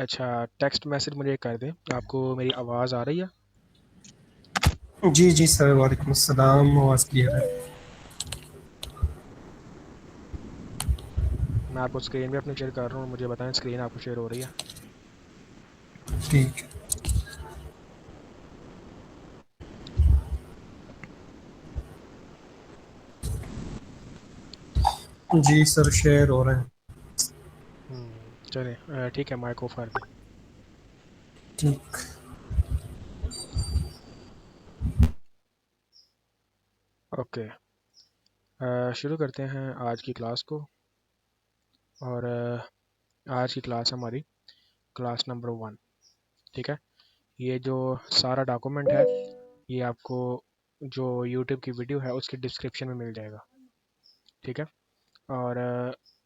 अच्छा, text message मुझे कर दें। आपको मेरी आवाज़ आ रही है? जी जी सर, वालेकुम अस्सलाम। आवाज़ क्लियर है? मैं आपको स्क्रीन भी अपनी शेयर कर रहा हूँ, मुझे बताएं स्क्रीन आपको शेयर हो रही है? ठीक है जी सर, शेयर हो रहे हैं। चलें, ठीक है, माइक ऑफ कर दें। ठीक। ओके। शुरू करते हैं आज की क्लास को। और आज की क्लास हमारी क्लास नंबर 1। ठीक है। ये जो सारा डॉक्यूमेंट है, ये आपको जो यूट्यूब की वीडियो है उसकी डिस्क्रिप्शन में मिल जाएगा। ठीक है। और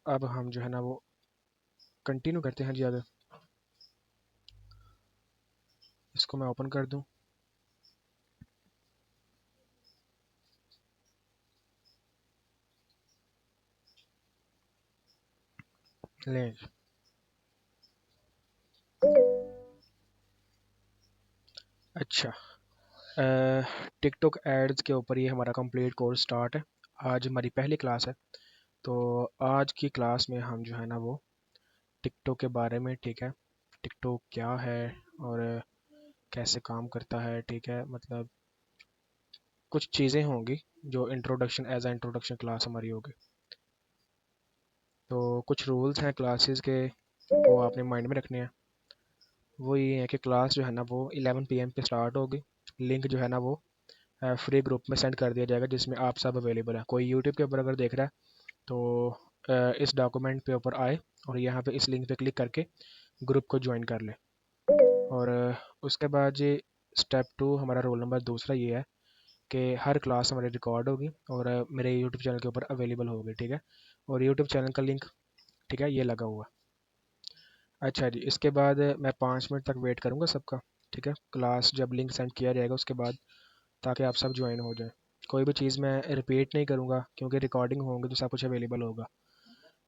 अब हम जो है ना वो कंटिन्यू करते हैं ज़्यादा। इसको मैं ओपन कर दूं। लें। अच्छा, टिकटॉक एड्स के ऊपर ये हमारा कंप्लीट कोर्स स्टार्ट है। आज हमारी पहली क्लास है। तो आज की क्लास में हम जो है ना वो टिकटॉक के बारे में, ठीक है, टिकटॉक क्या है और कैसे काम करता है, ठीक है, मतलब कुछ चीज़ें होंगी जो introduction, as a introduction class हमारी होगी। तो कुछ रूल्स हैं क्लासेस के, वो आपने माइंड में रखने हैं। वो ये है कि क्लास जो है ना वो 11 PM पे स्टार्ट होगी। लिंक जो है ना वो फ्री ग्रुप में सेंड कर दिया जाएगा जिसमें आप सब अवेलेबल हैं। कोई यूट्यूब के ऊपर अगर देख रहा है तो इस डॉक्यूमेंट पे ऊपर आए और यहाँ पे इस लिंक पे क्लिक करके ग्रुप को ज्वाइन कर ले। और उसके बाद जी स्टेप 2, हमारा रोल नंबर दूसरा ये है कि हर क्लास हमारी रिकॉर्ड होगी और मेरे यूट्यूब चैनल के ऊपर अवेलेबल होगी। ठीक है। और यूट्यूब चैनल का लिंक, ठीक है, ये लगा हुआ। अच्छा जी, इसके बाद मैं 5 मिनट तक वेट करूँगा सबका। ठीक है, क्लास जब लिंक सेंड किया जाएगा उसके बाद, ताकि आप सब ज्वाइन हो जाएं। कोई भी चीज़ मैं रिपीट नहीं करूँगा क्योंकि रिकॉर्डिंग होंगी तो सब कुछ अवेलेबल होगा।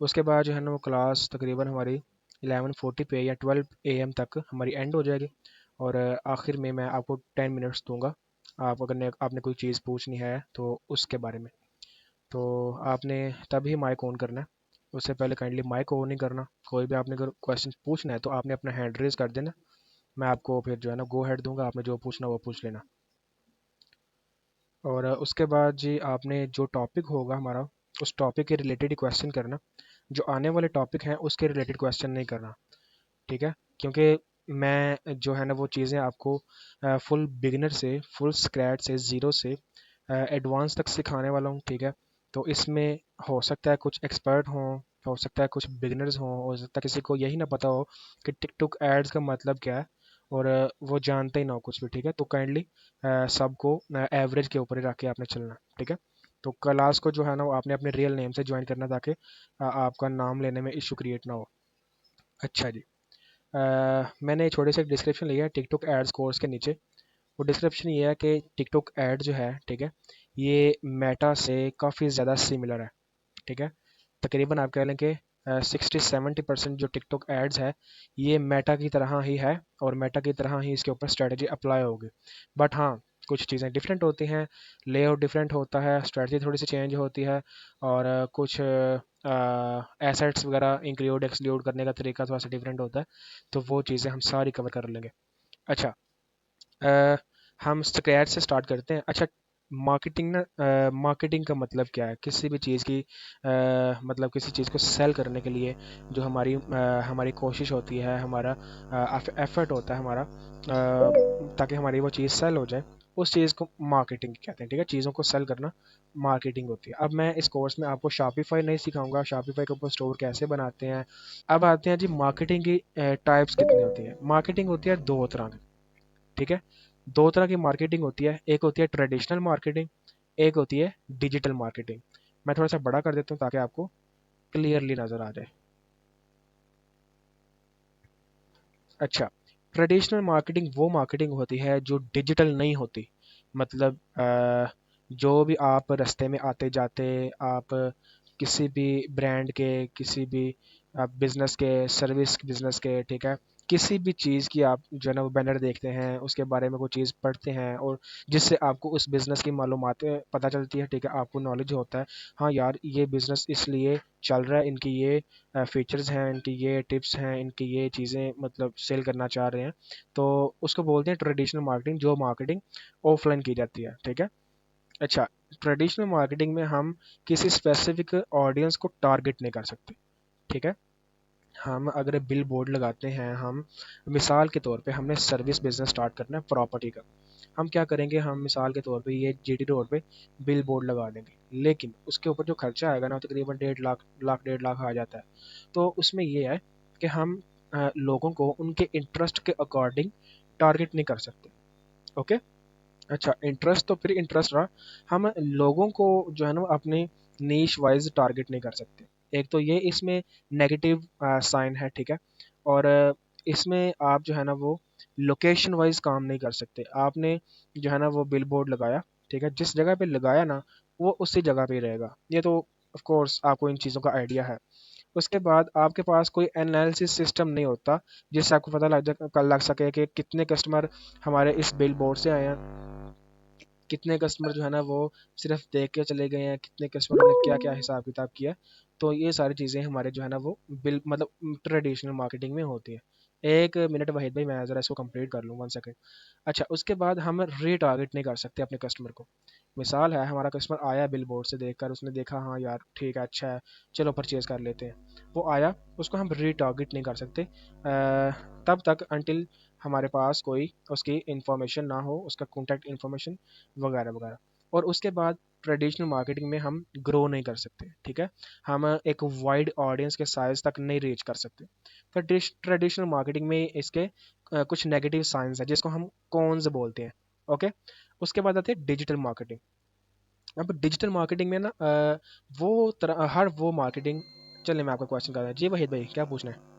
उसके बाद जो है ना वो क्लास तकरीबन हमारी 11:40 पे या 12 AM तक हमारी एंड हो जाएगी। और आखिर में मैं आपको 10 मिनट्स दूंगा। आप अगर आपने कोई चीज़ पूछनी है तो उसके बारे में, तो आपने तभी माइक ऑन करना है। उससे पहले काइंडली माइक ऑन नहीं करना। कोई भी आपने अगर क्वेश्चन पूछना है तो आपने अपना हैंड रेज कर देना। मैं आपको फिर जो है ना गो हेड दूंगा, आपने जो पूछना वो पूछ लेना। और उसके बाद जी आपने जो टॉपिक होगा हमारा, उस टॉपिक के रिलेटेड ही क्वेश्चन करना। जो आने वाले टॉपिक हैं उसके रिलेटेड क्वेश्चन नहीं करना। ठीक है। क्योंकि मैं जो है ना वो चीज़ें आपको फुल बिगिनर से, फुल स्क्रैच से, ज़ीरो से एडवांस तक सिखाने वाला हूँ। ठीक है। तो इसमें हो सकता है कुछ एक्सपर्ट हों, हो सकता है कुछ बिगिनर्स हों, हो सकता है किसी को यही ना पता हो कि टिकटॉक एड्स का मतलब क्या है, और वो जानते ही ना हो कुछ भी। ठीक है। तो काइंडली सबको एवरेज के ऊपर ही रख के आपने चलना। ठीक है। तो क्लास को जो है ना वो आपने अपने रियल नेम से ज्वाइन करना, ताकि आपका नाम लेने में इशू क्रिएट ना हो। अच्छा जी। मैंने छोटे से डिस्क्रिप्शन लिया है टिकटॉक एड्स कोर्स के नीचे। वो डिस्क्रिप्शन ये है कि टिकटॉक ऐड जो है, ठीक है, ये मेटा से काफ़ी ज़्यादा सिमिलर है। ठीक है। तकरीबन आप कह लें कि 60-70% जो टिकटॉक एड्स है ये मेटा की तरह ही है, और मेटा की तरह ही इसके ऊपर स्ट्रेटजी अप्लाई होगी। बट हाँ, कुछ चीज़ें डिफरेंट होती हैं। लेआउट डिफरेंट होता है, स्ट्रेटजी थोड़ी सी चेंज होती है, और कुछ एसेट्स वगैरह इंक्लूड एक्सक्लूड करने का तरीका थोड़ा सा डिफरेंट होता है। तो वो चीज़ें हम सारी कवर कर लेंगे। अच्छा, अ, हम स्क्रैच से स्टार्ट करते हैं। अच्छा, मार्केटिंग ना, मार्केटिंग का मतलब क्या है? किसी भी चीज़ की मतलब किसी चीज़ को सेल करने के लिए जो हमारी हमारी कोशिश होती है, हमारा एफर्ट होता है हमारा, ताकि हमारी वो चीज़ सेल हो जाए, उस चीज़ को मार्केटिंग कहते हैं। ठीक है। चीज़ों को सेल करना मार्केटिंग होती है। अब मैं इस कोर्स में आपको शॉपिफाई नहीं सिखाऊंगा, शॉपिफाई के ऊपर स्टोर कैसे बनाते हैं। अब आते हैं जी मार्केटिंग की टाइप्स कितनी होती है। मार्केटिंग होती है दो तरह की। ठीक है। दो तरह की मार्केटिंग होती है, एक होती है ट्रेडिशनल मार्केटिंग, एक होती है डिजिटल मार्केटिंग। मैं थोड़ा सा बड़ा कर देता हूँ ताकि आपको क्लियरली नज़र आ जाए। अच्छा, ट्रेडिशनल मार्केटिंग वो मार्केटिंग होती है जो डिजिटल नहीं होती। मतलब जो भी आप रास्ते में आते जाते, आप किसी भी ब्रांड के, किसी भी बिजनेस के, सर्विस बिजनेस के, ठीक है, किसी भी चीज़ की आप जो है ना वो बैनर देखते हैं, उसके बारे में कोई चीज़ पढ़ते हैं और जिससे आपको उस बिज़नेस की मालूमातें पता चलती है, ठीक है, आपको नॉलेज होता है, हाँ यार ये बिज़नेस इसलिए चल रहा है, इनकी ये फीचर्स हैं, इनकी ये टिप्स हैं, इनकी ये चीज़ें मतलब सेल करना चाह रहे हैं, तो उसको बोलते हैं ट्रेडिशनल मार्केटिंग, जो मार्केटिंग ऑफलाइन की जाती है, ठीक है। अच्छा, ट्रेडिशनल मार्केटिंग में हम किसी स्पेसिफिक ऑडियंस को टारगेट नहीं कर सकते, ठीक है। हम अगर बिल बोर्ड लगाते हैं, हम मिसाल के तौर पे हमने सर्विस बिजनेस स्टार्ट करना है प्रॉपर्टी का, हम क्या करेंगे, हम मिसाल के तौर पे ये जीटी रोड पे बिल बोर्ड लगा देंगे, लेकिन उसके ऊपर जो खर्चा आएगा ना तकरीबन 1.5 लाख 1.5 लाख आ जाता है। तो उसमें ये है कि हम लोगों को उनके इंटरेस्ट के अकॉर्डिंग टारगेट नहीं कर सकते। ओके। अच्छा, इंटरेस्ट तो फिर इंटरेस्ट रहा, हम लोगों को जो है ना अपने नीश वाइज टारगेट नहीं कर सकते। एक तो ये इसमें नेगेटिव साइन है, ठीक है। और इसमें आप जो है ना वो लोकेशन वाइज काम नहीं कर सकते। आपने जो है ना वो बिल बोर्ड लगाया, ठीक है, जिस जगह पे लगाया ना वो उसी जगह पे ही रहेगा, ये तो ऑफ कोर्स आपको इन चीज़ों का आइडिया है। उसके बाद आपके पास कोई एनालिसिस सिस्टम नहीं होता जिससे आपको पता लग सके कि कितने कस्टमर हमारे इस बिल बोर्ड से आए हैं, कितने कस्टमर जो है ना वो सिर्फ देख के चले गए हैं, कितने कस्टमर ने क्या क्या हिसाब किताब किया। तो ये सारी चीज़ें हमारे जो है ना वो बिल मतलब ट्रेडिशनल मार्केटिंग में होती है। एक मिनट वहीद भाई, मैं ज़रा इसको कंप्लीट कर लूँ, 1 सेकंड। अच्छा, उसके बाद हम रीटारगेट नहीं कर सकते अपने कस्टमर को। मिसाल है, हमारा कस्टमर आया बिल बोर्ड से देखकर, उसने देखा हाँ यार ठीक है, अच्छा है, चलो परचेज़ कर लेते हैं। वो आया, उसको हम रीटारगेट नहीं कर सकते तब तक अनटिल हमारे पास कोई उसकी इंफॉर्मेशन ना हो, उसका कॉन्टैक्ट इंफॉर्मेशन वगैरह वगैरह। और उसके बाद ट्रेडिशनल मार्केटिंग में हम ग्रो नहीं कर सकते, ठीक है। हम एक वाइड ऑडियंस के साइज तक नहीं रीच कर सकते। तो ट्रेडिशनल मार्केटिंग में इसके कुछ नेगेटिव साइंस है जिसको हम कॉन्स बोलते हैं। ओके। उसके बाद आते हैं डिजिटल मार्केटिंग। अब डिजिटल मार्केटिंग में ना वो तरह हर वो मार्केटिंग, चलिए मैं आपका क्वेश्चन कर रहा हूँ जी वहीद भाई, क्या पूछना है।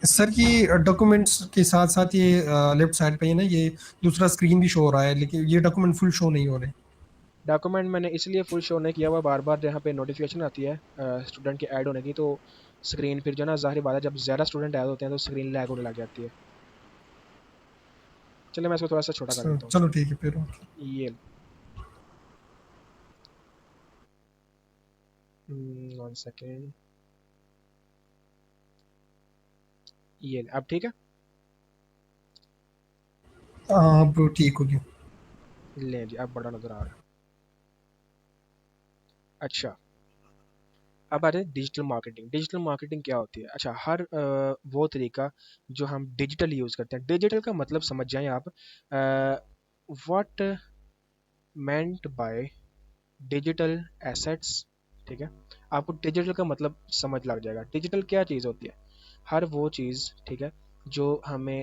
सर ये डॉक्यूमेंट्स के साथ साथ ये लेफ्ट साइड पे ही ना ये दूसरा स्क्रीन भी शो हो रहा है, लेकिन ये डॉक्यूमेंट फुल शो नहीं हो रहे। डॉक्यूमेंट मैंने इसलिए फुल शो नहीं किया हुआ, बार बार यहाँ पे नोटिफिकेशन आती है स्टूडेंट के ऐड होने की, तो स्क्रीन फिर जो है ना ज़ाहिर बात है जब ज़्यादा स्टूडेंट ऐड होते हैं तो स्क्रीन लैग होने लग जाती है। चलिए मैं इसको थोड़ा सा छोटा कर देता हूँ। चलो ठीक है फिर। ये 1 सेकेंड, ये अब ठीक है। हाँ ब्रो, ठीक हो गया। ले जी, अब बड़ा नज़र आ रहा है। अच्छा, अब आ रहे हैं डिजिटल मार्केटिंग। डिजिटल मार्केटिंग क्या होती है? अच्छा, हर वो तरीका जो हम डिजिटल यूज़ करते हैं, डिजिटल का मतलब समझ जाएं आप, what meant by digital assets, ठीक है। आपको डिजिटल का मतलब समझ लग जाएगा। डिजिटल क्या चीज़ होती है? हर वो चीज़, ठीक है, जो हमें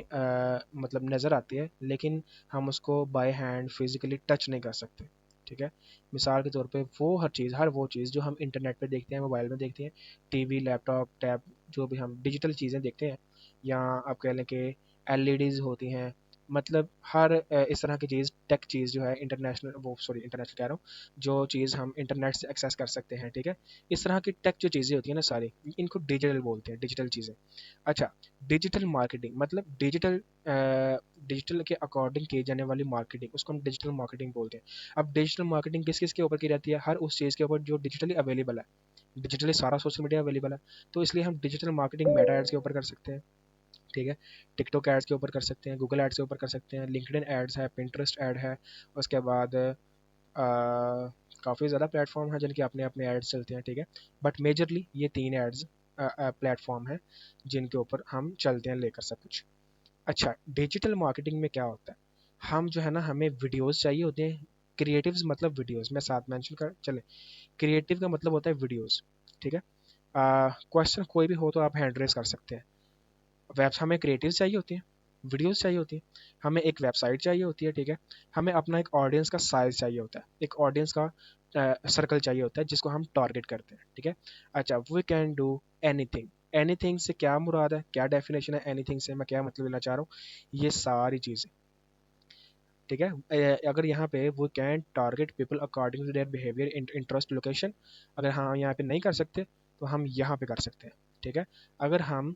मतलब नज़र आती है लेकिन हम उसको बाय हैंड फिजिकली टच नहीं कर सकते, ठीक है। मिसाल के तौर पे वो हर वो चीज़ जो हम इंटरनेट पे देखते हैं, मोबाइल में देखते हैं, टीवी लैपटॉप टैब, जो भी हम डिजिटल चीज़ें देखते हैं, या आप कह लें कि एलईडीज़ होती हैं, मतलब हर इस तरह की चीज़, टेक चीज़ जो है इंटरनेशनल, वो सॉरी इंटरनेशनल कह रहा हूँ, जो चीज़ हम इंटरनेट से एक्सेस कर सकते हैं, ठीक है। इस तरह की टेक जो चीज़ें होती हैं ना सारी, इनको डिजिटल बोलते हैं, डिजिटल चीज़ें। अच्छा, डिजिटल मार्केटिंग मतलब डिजिटल के अकॉर्डिंग की जाने वाली मार्केटिंग, उसको हम डिजिटल मार्केटिंग बोलते हैं। अब डिजिटल मार्केटिंग किस किस के ऊपर की जाती है? हर उस चीज़ के ऊपर जो डिजिटली अवेलेबल है। डिजिटली सारा सोशल मीडिया अवेलेबल है, तो इसलिए हम डिजिटल मार्केटिंग मेटा एड्स के ऊपर कर सकते हैं, ठीक है। टिकटॉक एड्स के ऊपर कर सकते हैं, गूगल एड्स के ऊपर कर सकते हैं, लिंक्डइन एड्स है, पिंटरेस्ट ऐड है। उसके बाद काफ़ी ज़्यादा प्लेटफॉर्म है जिनके अपने अपने एड्स चलते हैं, ठीक है। बट मेजरली ये 3 एड्स प्लेटफॉर्म है जिनके ऊपर हम चलते हैं लेकर सब कुछ। अच्छा, डिजिटल मार्केटिंग में क्या होता है? हम जो है ना हमें वीडियोस चाहिए होते हैं, क्रिएटिव्स मतलब वीडियोस, मैं साथ मेंशन कर चले। क्रिएटिव का मतलब होता है वीडियोस, ठीक है। क्वेश्चन कोई भी हो तो आप हैंड रेस कर सकते हैं। हमें क्रिएटिव्स चाहिए होती हैं, वीडियोस चाहिए होती हैं, हमें एक वेबसाइट चाहिए होती है, ठीक है। हमें अपना एक ऑडियंस का साइज चाहिए होता है, एक ऑडियंस का सर्कल चाहिए होता है जिसको हम टारगेट करते हैं, ठीक है। अच्छा, we can do anything. Anything से क्या मुराद है, क्या डेफिनेशन है एनीथिंग से, मैं क्या मतलब लेना चाह रहा हूँ, ये सारी चीज़ें, ठीक है। अगर यहाँ पे वो can target people according to their behaviour interest location, अगर हाँ यहाँ पे नहीं कर सकते तो हम यहाँ पे कर सकते हैं। ठीक है। अगर हम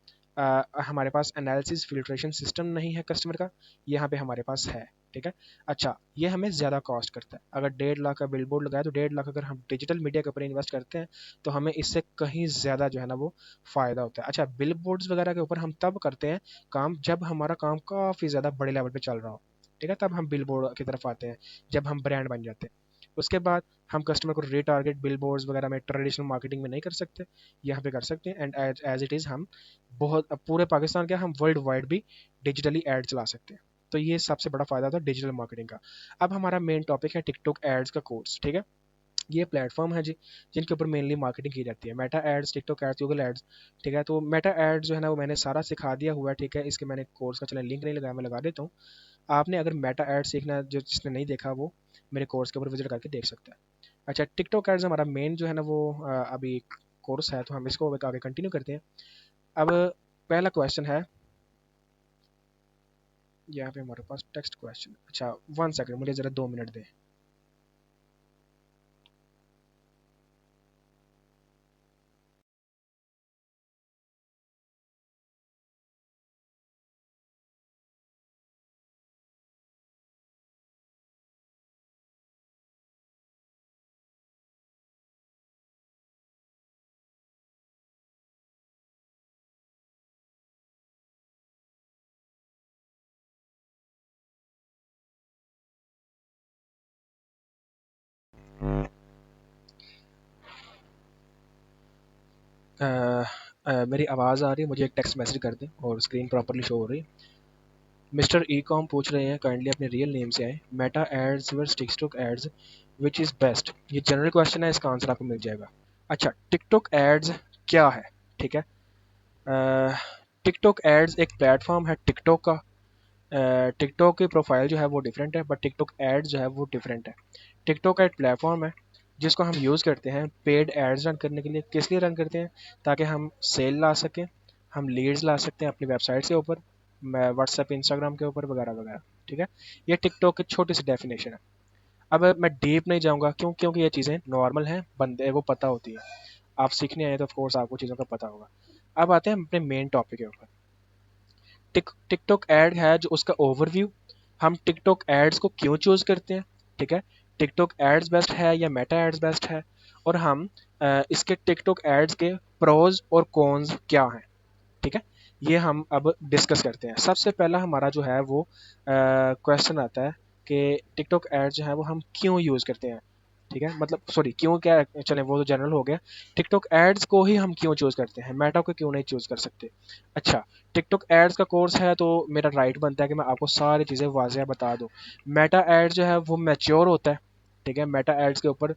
हमारे पास एनालिसिस फिल्ट्रेशन सिस्टम नहीं है कस्टमर का, यहाँ पे हमारे पास है, ठीक है। अच्छा, ये हमें ज़्यादा कॉस्ट करता है। अगर 1.5 लाख का बिल बोर्ड लगाया तो 1.5 लाख अगर हम डिजिटल मीडिया के ऊपर इन्वेस्ट करते हैं तो हमें इससे कहीं ज़्यादा जो है ना वो फ़ायदा होता है। अच्छा, बिल बोर्ड्स वगैरह के ऊपर हम तब करते हैं काम जब हमारा काम काफ़ी ज़्यादा बड़े लेवल पे चल रहा हो, ठीक है, तब हम बिल बोर्ड की तरफ आते हैं, जब हम ब्रांड बन जाते हैं। उसके बाद हम कस्टमर को रीटारगेट बिल बोर्ड्स वगैरह में ट्रेडिशनल मार्केटिंग में नहीं कर सकते, यहाँ पे कर सकते हैं। एंड एज इट इज़ हम बहुत पूरे पाकिस्तान के, हम वर्ल्ड वाइड भी डिजिटली एड चला सकते हैं। तो ये सबसे बड़ा फ़ायदा था डिजिटल मार्केटिंग का। अब हमारा मेन टॉपिक है टिकटॉक एड्स का कोर्स, ठीक है। ये प्लेटफॉर्म है जी, जिनके ऊपर मेनली मार्केटिंग की जाती है। Meta ads, TikTok ads, Google ads, ठीक है। तो मेटा एड्स जो है ना वो मैंने सारा सिखा दिया हुआ है, ठीक है। इसके मैंने कोर्स का चला लिंक नहीं लगाया, मैं लगा देता हूँ। आपने अगर मेटा एड्स सीखना है, जो जिसने नहीं देखा वो मेरे कोर्स के ऊपर विजिट करके देख सकता है। अच्छा, टिकटॉक एड्स हमारा मेन जो है ना वो अभी कोर्स है, तो हम इसको आगे कंटिन्यू करते हैं। अब पहला क्वेश्चन है, यहाँ पे हमारे पास टेक्स्ट क्वेश्चन। अच्छा, 1 सेकंड, मुझे ज़रा 2 मिनट दें। मेरी आवाज़ आ रही है? मुझे एक टेक्स्ट मैसेज कर दें और स्क्रीन प्रॉपर्ली शो हो रही है। मिस्टर ई कॉम पूछ रहे हैं, काइंडली अपने रियल नेम से आए। Meta ads versus TikTok ads, which is best? ये जनरल क्वेश्चन है, इसका आंसर आपको मिल जाएगा। अच्छा, टिकटॉक एड्स क्या है, ठीक है। टिकटॉक एड्स एक प्लेटफॉर्म है टिकटॉक का। टिकटॉक की प्रोफाइल जो है वो डिफरेंट है, बट टिकटॉक एड्स जो है वो डिफरेंट है। टिकटॉक का एक प्लेटफॉर्म है जिसको हम यूज़ करते हैं पेड एड्स रन करने के लिए। किस लिए रन करते हैं? ताकि हम सेल ला सकें, हम लीड्स ला सकते हैं अपनी वेबसाइट के ऊपर, व्हाट्सएप, इंस्टाग्राम के ऊपर वगैरह वगैरह, ठीक है। ये टिकटॉक की छोटी सी डेफिनेशन है। अब मैं डीप नहीं जाऊँगा, क्योंकि ये चीज़ें नॉर्मल हैं, बंदे को पता होती है। आप सीखने आए तो ऑफकोर्स आपको चीज़ों का पता होगा। अब आते हैं अपने मेन टॉपिक के ऊपर। टिकटॉक ऐड है जो उसका ओवरव्यू, हम टिकटॉक एड्स को क्यों चूज़ करते हैं, ठीक है। टिकटॉक एड्स बेस्ट है या मेटा एड्स बेस्ट है, और हम इसके टिकटॉक एड्स के प्रोज और कॉन्स क्या हैं, ठीक है। ये हम अब डिस्कस करते हैं। सबसे पहला हमारा जो है वो क्वेश्चन आता है कि टिकटॉक एड्स जो है वो हम क्यों यूज़ करते हैं, ठीक है। मतलब सॉरी, क्यों क्या, चले वो तो जनरल हो गया। टिकटॉक एड्स को ही हम क्यों चूज़ करते हैं, मेटा को क्यों नहीं चूज़ कर सकते? अच्छा, टिकटॉक एड्स का कोर्स है तो मेरा राइट बनता है कि मैं आपको सारी चीज़ें वाज़ेह बता दूँ। मेटा एड्स जो है वो मैच्योर होता है, ठीक है। मेटा एड्स के ऊपर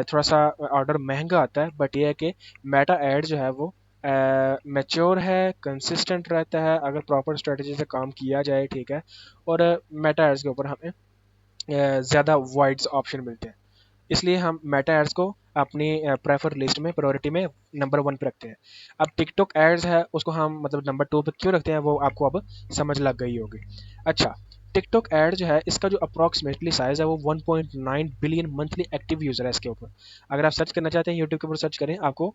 थोड़ा सा ऑर्डर महंगा आता है, बट ये है कि मेटा एड्स जो है वो मैच्योर है, कंसिस्टेंट रहता है अगर प्रॉपर स्ट्रेटजी से काम किया जाए, ठीक है। और मेटा एड्स के ऊपर हमें ज़्यादा वाइड्स ऑप्शन मिलते हैं, इसलिए हम मेटा एड्स को अपनी प्रेफर लिस्ट में, प्रायोरिटी में नंबर 1 पे रखते हैं। अब टिकटॉक एड्स है उसको हम मतलब नंबर 2 पे क्यों रखते हैं वो आपको अब समझ लग गई होगी। अच्छा, टिकटॉक एड जो है इसका जो अप्रॉक्सीमेटली साइज़ है वो 1.9 बिलियन मंथली एक्टिव यूज़र है इसके ऊपर। अगर आप सर्च करना चाहते हैं यूट्यूब के ऊपर सर्च करें, आपको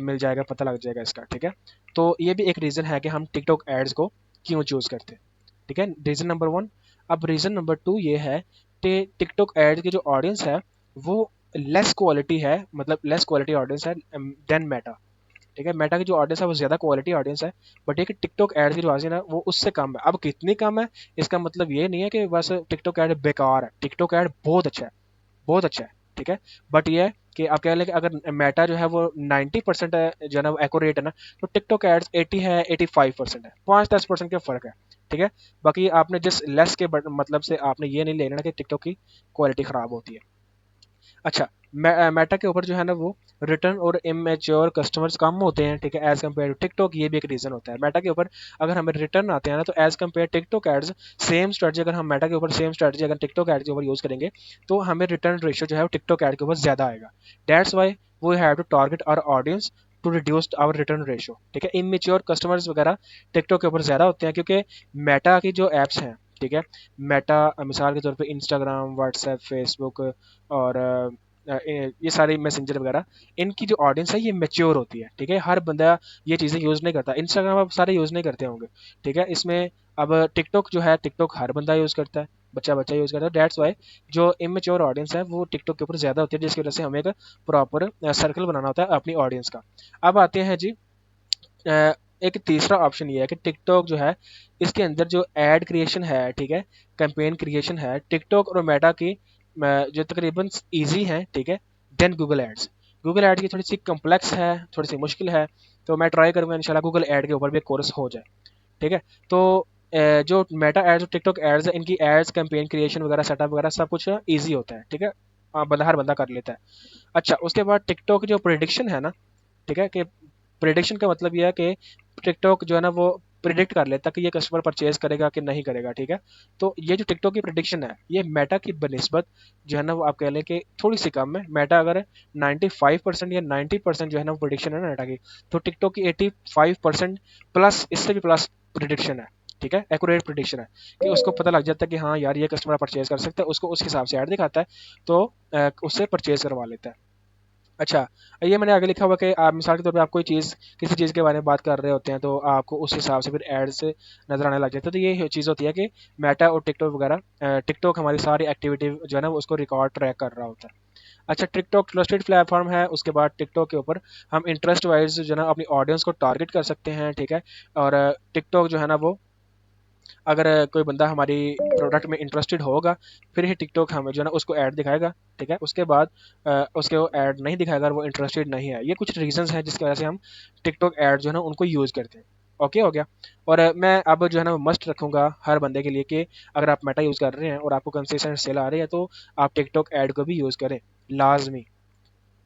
मिल जाएगा, पता लग जाएगा इसका, ठीक है। तो ये भी एक रीज़न है कि हम टिकटॉक एड्स को क्यों चूज़ करते हैं, ठीक है। Reason number 1। अब रीज़न नंबर 2 ये है कि टिकटॉक एड की जो ऑडियंस है वो लेस क्वालिटी है, मतलब लेस क्वालिटी ऑडियंस है देन मेटा, ठीक है। मेटा की जो ऑडियंस है वो ज़्यादा क्वालिटी ऑडियंस है, बट ये कि टिकटॉक एड की जो ऑडियंस है वो उससे कम है। अब कितनी कम है, इसका मतलब ये नहीं है कि बस टिकटॉक एड बेकार है। टिकटॉक एड बहुत अच्छा है, बहुत अच्छा है, ठीक है। बट ये है कि आप कह लें कि अगर मेटा जो है वो 90% है जो है ना एक्यूरेट है ना, तो टिकटॉक एड्स 80 है, 85% है, 5-10% का फ़र्क है, ठीक है। बाकी आपने जिस लेस के मतलब से आपने ये नहीं लेना कि टिकटॉक की क्वालिटी ख़राब होती है। अच्छा, मेटा के ऊपर जो है ना वो रिटर्न और इमेच्योर कस्टमर्स कम होते हैं, ठीक है, एज कम्पेयर टू टिकटॉक। ये भी एक रीज़न होता है मेटा के ऊपर। अगर हमें रिटर्न आते हैं ना, तो as compare TikTok ads, same strategy अगर हम मेटा के ऊपर सेम स्ट्रेटजी अगर टिकटॉक एड के ऊपर यूज़ करेंगे तो हमें रिटर्न रेशियो जो है वो टिकटॉक एड के ऊपर ज़्यादा आएगा। That's why we have to target our audience to reduce our return ratio, ठीक है। इमेच्योर कस्टमर्स वगैरह टिकटॉक के ऊपर ज़्यादा होते हैं, क्योंकि मेटा की जो एप्स हैं, ठीक है, मेटा मिसाल के तौर पे इंस्टाग्राम, व्हाट्सएप, फेसबुक और ये सारे मैसेंजर वगैरह, इनकी जो ऑडियंस है ये मैच्योर होती है, ठीक है। हर बंदा ये चीज़ें यूज़ नहीं करता, इंस्टाग्राम आप सारे यूज़ नहीं करते होंगे, ठीक है। इसमें अब टिकटॉक जो है, टिकटॉक हर बंदा यूज़ करता है, बच्चा बच्चा यूज़ करता है, डेट्स वाई जो इमेच्योर ऑडियंस है वो टिकटॉक के ऊपर ज़्यादा होती है, जिसकी वजह से हमें एक प्रॉपर सर्कल बनाना होता है अपनी ऑडियंस का। अब आते हैं जी, अ, एक तीसरा ऑप्शन ये है कि टिकटॉक जो है इसके अंदर जो एड क्रिएशन है, ठीक है, कैंपेन क्रिएशन है, टिकटॉक और मेटा की जो तकरीबन ईजी है, ठीक है, then Google ads. Google ads की थोड़ी सी कम्प्लेक्स है, थोड़ी सी मुश्किल है, तो मैं ट्राई करूँगा इंशाल्लाह गूगल एड के ऊपर भी एक कोर्स हो जाए, ठीक है। तो जो मेटा एड्स और टिकटॉक एड्स है, इनकी एड्स कैंपेन क्रिएशन वगैरह सेटअप वगैरह सब कुछ ईजी होता है, ठीक है, बंदा हर बंदा कर लेता है। अच्छा, उसके बाद टिकटॉक की जो प्रिडिक्शन है ना, ठीक है, कि प्रिडिक्शन का मतलब ये है कि टिकटॉक जो है ना वो प्रिडिक्ट कर लेता है कि ये कस्टमर परचेज करेगा कि नहीं करेगा, ठीक है। तो ये जो टिकटॉक की प्रिडिक्शन है ये मेटा की बनस्बत जो है ना वो आप कह लें कि थोड़ी सी कम है। मेटा अगर 95% या 90% जो है ना वो प्रिडिक्शन है ना मेटा की, तो टिकटॉक की 85% प्लस, इससे भी प्लस प्रिडिक्शन है, ठीक है, एक्यूरेट प्रिडिक्शन है, कि उसको पता लग जाता है कि हाँ यार ये कस्टमर परचेज कर सकता है, उसको उस हिसाब से ऐड दिखाता है, तो उससे परचेज करवा लेता है। अच्छा, ये मैंने आगे लिखा हुआ कि आप मिसाल के तौर पे आप कोई चीज़, किसी चीज़ के बारे में बात कर रहे होते हैं तो आपको उस हिसाब से फिर एड से नज़र आने लग जाता है, तो ये चीज़ होती है कि मेटा और टिकटॉक वगैरह, टिकटॉक हमारी सारी एक्टिविटी जो है ना वो उसको रिकॉर्ड ट्रैक कर रहा होता है। अच्छा, टिकटॉक ट्रस्टेड प्लेटफॉर्म है, उसके बाद टिकटॉक के ऊपर हम इंटरेस्ट वाइज जो है ना अपनी ऑडियंस को टारगेट कर सकते हैं, ठीक है। और टिकटॉक जो है ना वो, अगर कोई बंदा हमारी प्रोडक्ट में इंटरेस्टेड होगा फिर ही टिकटॉक हमें जो है ना उसको ऐड दिखाएगा, ठीक है। उसके बाद उसके वो ऐड नहीं दिखाएगा और वो इंटरेस्टेड नहीं है। ये कुछ रीजंस हैं जिसकी वजह से हम टिकटॉक ऐड जो है ना उनको यूज़ करते हैं। ओके हो गया। और मैं अब जो है ना मस्ट रखूंगा हर बंदे के लिए कि अगर आप मेटा यूज़ कर रहे हैं और आपको कंसिस्टेंट सेल आ रही है तो आप टिकटॉक ऐड को भी यूज़ करें, लाजमी।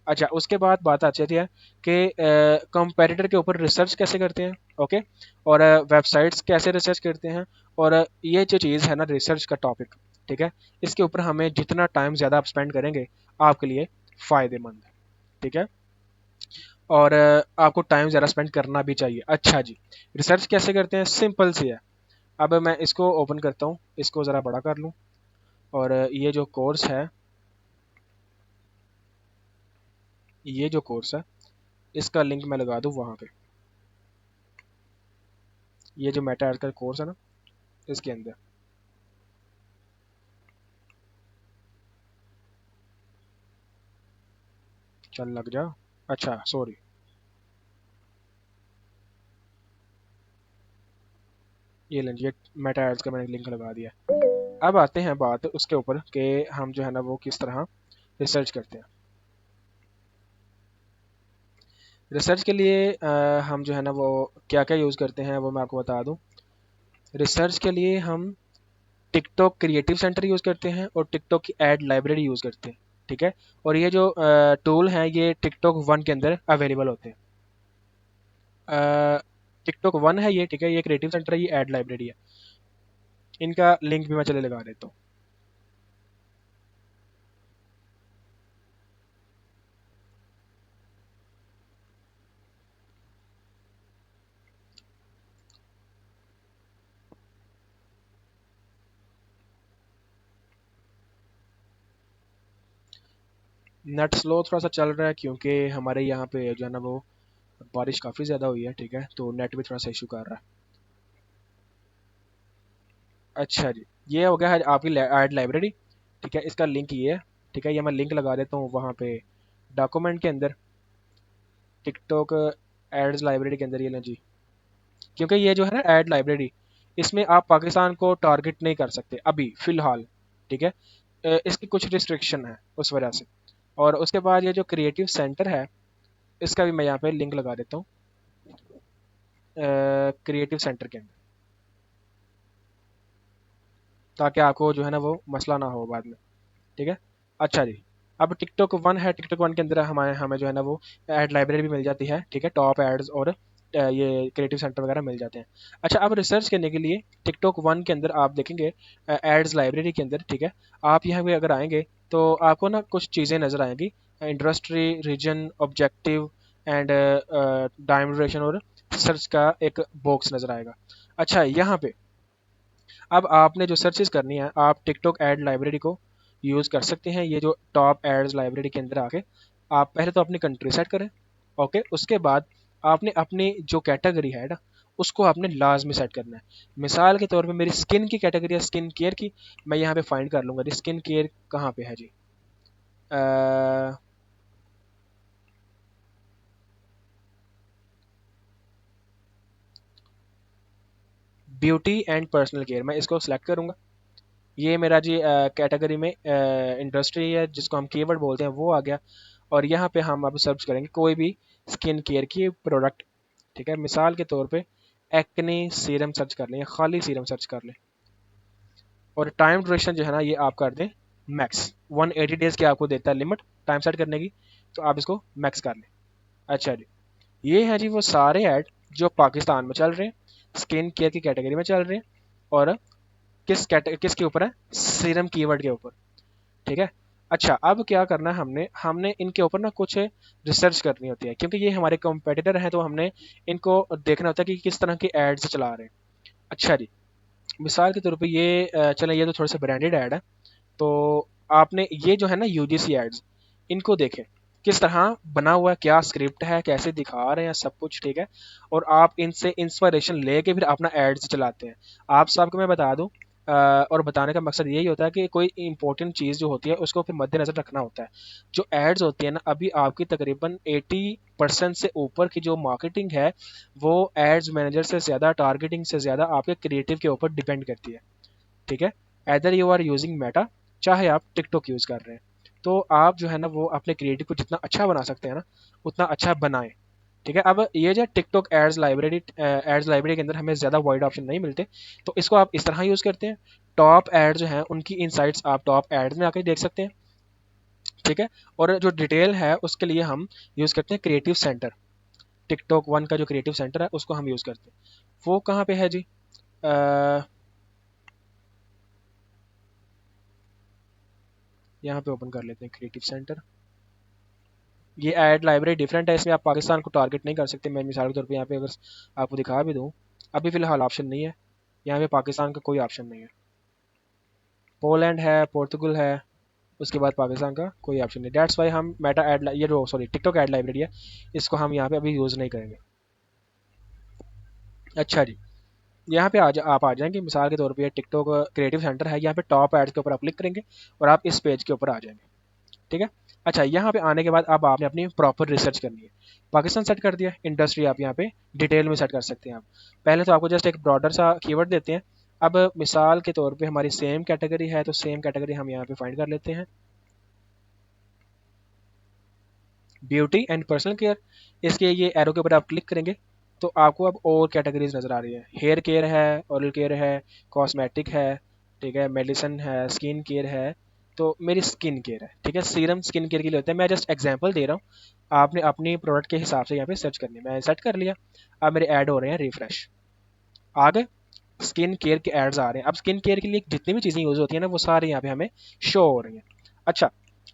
अच्छा, उसके बाद बात आती है कि कंपैरेटर के ऊपर रिसर्च कैसे करते हैं, ओके, और वेबसाइट्स कैसे रिसर्च करते हैं। और ये जो चीज़ है ना रिसर्च का टॉपिक, ठीक है, इसके ऊपर हमें जितना टाइम ज़्यादा आप स्पेंड करेंगे आपके लिए फ़ायदेमंद है, ठीक है। और आपको टाइम ज़्यादा स्पेंड करना भी चाहिए। अच्छा जी, रिसर्च कैसे करते हैं, सिंपल सी है। अब मैं इसको ओपन करता हूँ, इसको ज़रा बड़ा कर लूँ, और ये जो कोर्स है, ये जो कोर्स है इसका लिंक मैं लगा दूँ वहाँ पे, ये जो मेटा एड का कोर्स है ना इसके अंदर, चल लग जा। अच्छा सॉरी, ये लें, ये मेटा एड्स का मैंने लिंक लगा दिया। अब आते हैं बात उसके ऊपर कि हम जो है ना वो किस तरह रिसर्च करते हैं। रिसर्च के लिए हम जो है ना वो क्या क्या यूज़ करते हैं वो मैं आपको बता दूं। रिसर्च के लिए हम टिकटॉक क्रिएटिव सेंटर यूज़ करते हैं और टिकटॉक की एड लाइब्रेरी यूज़ करते हैं, ठीक है। और ये जो टूल हैं ये टिकटॉक वन के अंदर अवेलेबल होते हैं। टिकटॉक वन है ये, ठीक है, ये क्रिएटिव सेंटर है, ये एड लाइब्रेरी है। इनका लिंक भी मैं चले लगा देता हूँ। नेट स्लो थोड़ा सा चल रहा है क्योंकि हमारे यहाँ पे जो है ना वो बारिश काफ़ी ज़्यादा हुई है, ठीक है, तो नेट भी थोड़ा सा इशू कर रहा है। अच्छा जी, ये हो गया है आपकी ऐड लाइब्रेरी, ठीक है, इसका लिंक ये है, ठीक है, ये मैं लिंक लगा देता हूँ वहाँ पे डॉक्यूमेंट के अंदर, टिकटॉक एड्स लाइब्रेरी के अंदर, ये लें जी। क्योंकि ये जो है ना ऐड लाइब्रेरी, इसमें आप पाकिस्तान को टारगेट नहीं कर सकते अभी फ़िलहाल, ठीक है। इसकी कुछ रिस्ट्रिक्शन है उस वजह से। और उसके बाद ये जो क्रिएटिव सेंटर है इसका भी मैं यहाँ पे लिंक लगा देता हूँ क्रिएटिव सेंटर के अंदर, ताकि आपको जो है ना वो मसला ना हो बाद में, ठीक है। अच्छा जी, अब टिकटॉक वन है, टिकटॉक वन के अंदर हमें हमें जो है ना वो ऐड लाइब्रेरी भी मिल जाती है, ठीक है, टॉप एड्स और ये क्रिएटिव सेंटर वगैरह मिल जाते हैं। अच्छा, अब रिसर्च करने के लिए टिकटॉक वन के अंदर आप देखेंगे एड्स लाइब्रेरी के अंदर, ठीक है, आप यहाँ पे अगर आएंगे तो आपको ना कुछ चीज़ें नज़र आएंगी, industry, region, objective and time duration और सर्च का एक बॉक्स नज़र आएगा। अच्छा, यहाँ पे अब आपने जो सर्चेस करनी है आप टिकटॉक ऐड लाइब्रेरी को यूज़ कर सकते हैं ये जो टॉप एड्स लाइब्रेरी के अंदर आके। आप पहले तो अपनी कंट्री सेट करें, ओके, उसके बाद आपने अपनी जो कैटेगरी है ना उसको आपने लाजमी सेट करना है। मिसाल के तौर पे मेरी स्किन की कैटेगरी है, स्किन केयर की, मैं यहाँ पे फाइंड कर लूँगा जी स्किन केयर कहाँ पे है जी। ब्यूटी एंड पर्सनल केयर, मैं इसको सेलेक्ट करूँगा। ये मेरा जी कैटेगरी में इंडस्ट्री है जिसको हम कीवर्ड बोलते हैं वो आ गया। और यहाँ पे हम अब सर्च करेंगे कोई भी स्किन केयर की प्रोडक्ट, ठीक है। मिसाल के तौर पे एक्ने सीरम सर्च कर लें या खाली सीरम सर्च कर लें, और टाइम ड्यूरेशन जो है ना ये आप कर दें मैक्स, 180 डेज़ की आपको देता है लिमिट टाइम सेट करने की, तो आप इसको मैक्स कर लें। अच्छा जी, ये है जी वो सारे ऐड जो पाकिस्तान में चल रहे हैं, स्किन केयर की कैटेगरी में चल रहे हैं, और किसके ऊपर है, सीरम कीवर्ड के ऊपर, ठीक है। अच्छा, अब क्या करना है, हमने हमने इनके ऊपर ना कुछ रिसर्च करनी होती है क्योंकि ये हमारे कंपेटिटर हैं, तो हमने इनको देखना होता है कि किस तरह की एड्स चला रहे हैं। अच्छा जी, मिसाल के तौर पे ये चलें, ये तो थोड़े से ब्रांडेड ऐड है, तो आपने ये जो है ना यूजीसी एड्स, इनको देखें किस तरह बना हुआ है, क्या स्क्रिप्ट है, कैसे दिखा रहे हैं, सब कुछ ठीक है। और आप इनसे इंस्पिरेशन लेके फिर अपना एड्स चलाते हैं। आप सबको मैं बता दूं, और बताने का मकसद यही होता है कि कोई इंपॉर्टेंट चीज़ जो होती है उसको फिर मद्देनजर रखना होता है। जो एड्स होती है ना, अभी आपकी तकरीबन 80% से ऊपर की जो मार्केटिंग है वो एड्स मैनेजर से ज़्यादा, टारगेटिंग से ज़्यादा आपके क्रिएटिव के ऊपर डिपेंड करती है, ठीक है। Either you are using Meta, चाहे आप टिकटॉक यूज़ कर रहे हैं, तो आप जो है ना वो अपने क्रिएटिव को जितना अच्छा बना सकते हैं ना उतना अच्छा बनाएं, ठीक है। अब ये जो टिकटॉक एड्स लाइब्रेरी के अंदर हमें ज़्यादा वाइड ऑप्शन नहीं मिलते, तो इसको आप इस तरह यूज़ करते हैं। टॉप एड जो हैं उनकी इनसाइट्स आप टॉप एड्स में आकर देख सकते हैं, ठीक है। और जो डिटेल है उसके लिए हम यूज़ करते हैं क्रिएटिव सेंटर। टिकटॉक वन का जो क्रिएटिव सेंटर है उसको हम यूज़ करते हैं। वो कहाँ पे है जी, यहाँ पे ओपन कर लेते हैं क्रिएटिव सेंटर। ये ऐड लाइब्रेरी डिफरेंट है, इसमें आप पाकिस्तान को टारगेट नहीं कर सकते। मैं मिसाल के तौर पे यहाँ पे अगर आपको दिखा भी दूँ, अभी फ़िलहाल ऑप्शन नहीं है, यहाँ पे पाकिस्तान का कोई ऑप्शन नहीं है। पोलैंड है, पोर्तुगल है, उसके बाद पाकिस्तान का कोई ऑप्शन नहीं। डेट्स वाई हम मेटा ऐड, ये जो सॉरी टिकटॉक ऐड लाइब्रेरी है, इसको हम यहाँ पे अभी यूज़ नहीं करेंगे। अच्छा जी, यहाँ पे आप आ जाएंगे, मिसाल के तौर पे टिकटॉक क्रिएटिव सेंटर है, यहाँ पे टॉप एड्स के ऊपर आप क्लिक करेंगे और आप इस पेज के ऊपर आ जाएंगे, ठीक है। अच्छा, यहाँ पे आने के बाद अब आपने अपनी प्रॉपर रिसर्च करनी है। पाकिस्तान सेट कर दिया, इंडस्ट्री आप यहाँ पे डिटेल में सेट कर सकते हैं। आप पहले तो आपको जस्ट एक ब्रॉडर सा कीवर्ड देते हैं। अब मिसाल के तौर पे हमारी सेम कैटेगरी है, तो सेम कैटेगरी हम यहाँ पे फाइंड कर लेते हैं, ब्यूटी एंड पर्सनल केयर। इसके ये एरो के ऊपर आप क्लिक करेंगे तो आपको अब और कैटेगरीज नज़र आ रही है। हेयर केयर है, ओरल केयर है, कॉस्मेटिक है, ठीक है, मेडिसिन है, स्किन केयर है। तो मेरी स्किन केयर है, ठीक है। सीरम स्किन केयर के लिए होता है, मैं जस्ट एग्जांपल दे रहा हूँ, आपने अपनी प्रोडक्ट के हिसाब से यहाँ पे सर्च करनी है। मैं सेट कर लिया, अब मेरे ऐड हो रहे हैं रिफ्रेश, आ गए स्किन केयर के एड्स आ रहे हैं। अब स्किन केयर के लिए जितनी भी चीज़ें यूज़ होती हैं ना वो सारी यहाँ पे हमें शो हो रही हैं। अच्छा,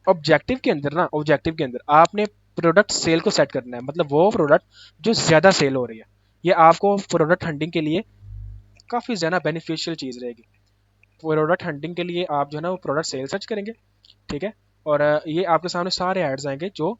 ऑब्जेक्टिव के अंदर ना, ऑब्जेक्टिव के अंदर आपने प्रोडक्ट सेल को सेट करना है, मतलब वो प्रोडक्ट जो ज़्यादा सेल हो रही है। ये आपको प्रोडक्ट हंटिंग के लिए काफ़ी ज़्यादा बेनिफिशियल चीज़ रहेगी। प्रोडक्ट हंटिंग के लिए आप जो है ना वो प्रोडक्ट सेल सर्च करेंगे, ठीक है। और ये आपके सामने सारे एड्स आएंगे जो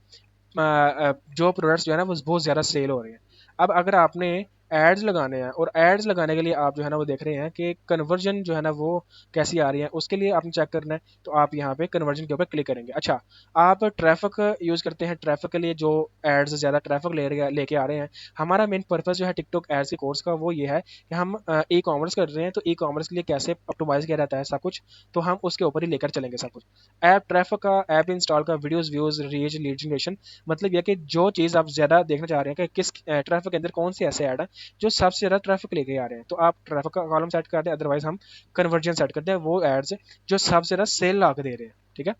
प्रोडक्ट्स जो है ना वो बहुत ज़्यादा सेल हो रहे हैं। अब अगर आपने एड्स लगाने हैं, और एड्स लगाने के लिए आप जो है ना वो देख रहे हैं कि कन्वर्जन जो है ना वो कैसी आ रही है, उसके लिए आपने चेक करना है, तो आप यहाँ पे कन्वर्जन के ऊपर क्लिक करेंगे। अच्छा, आप ट्रैफिक यूज़ करते हैं, ट्रैफिक के लिए जो एड्स ज़्यादा ट्रैफिक लेके आ रहे हैं। हमारा मेन पर्पज़ जो है टिकटॉक एड्स के कोर्स का वो ये है कि हम ई कॉमर्स कर रहे हैं, तो ई कॉमर्स के लिए कैसे ऑप्टिमाइज़ किया जाता है सब कुछ, तो हम उसके ऊपर ही लेकर चलेंगे सब कुछ। ऐप ट्रैफिक का, ऐप इंस्टॉल का, videos views reach lead generation, मतलब यह कि जो चीज़ आप ज़्यादा देखना चाह रहे हैं कि किस ट्रैफिक के अंदर कौन से ऐसे ऐड है जो सबसे ज़्यादा ट्रैफिक लेके आ रहे हैं, तो आप ट्रैफिक का कॉलम सेट कर दें। अदरवाइज हम कन्वर्जन सेट करते हैं, वो एड्स जो सबसे ज़्यादा सेल ला के दे रहे हैं, ठीक है,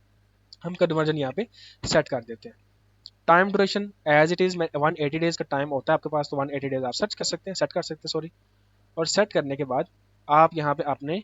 हम कन्वर्जन यहाँ पे सेट कर देते हैं। Time duration as it is 180 days का टाइम होता है आपके पास, तो 180 डेज़ आप सर्च कर सकते हैं, सेट कर सकते हैं, सॉरी। और सेट करने के बाद आप यहाँ पे अपने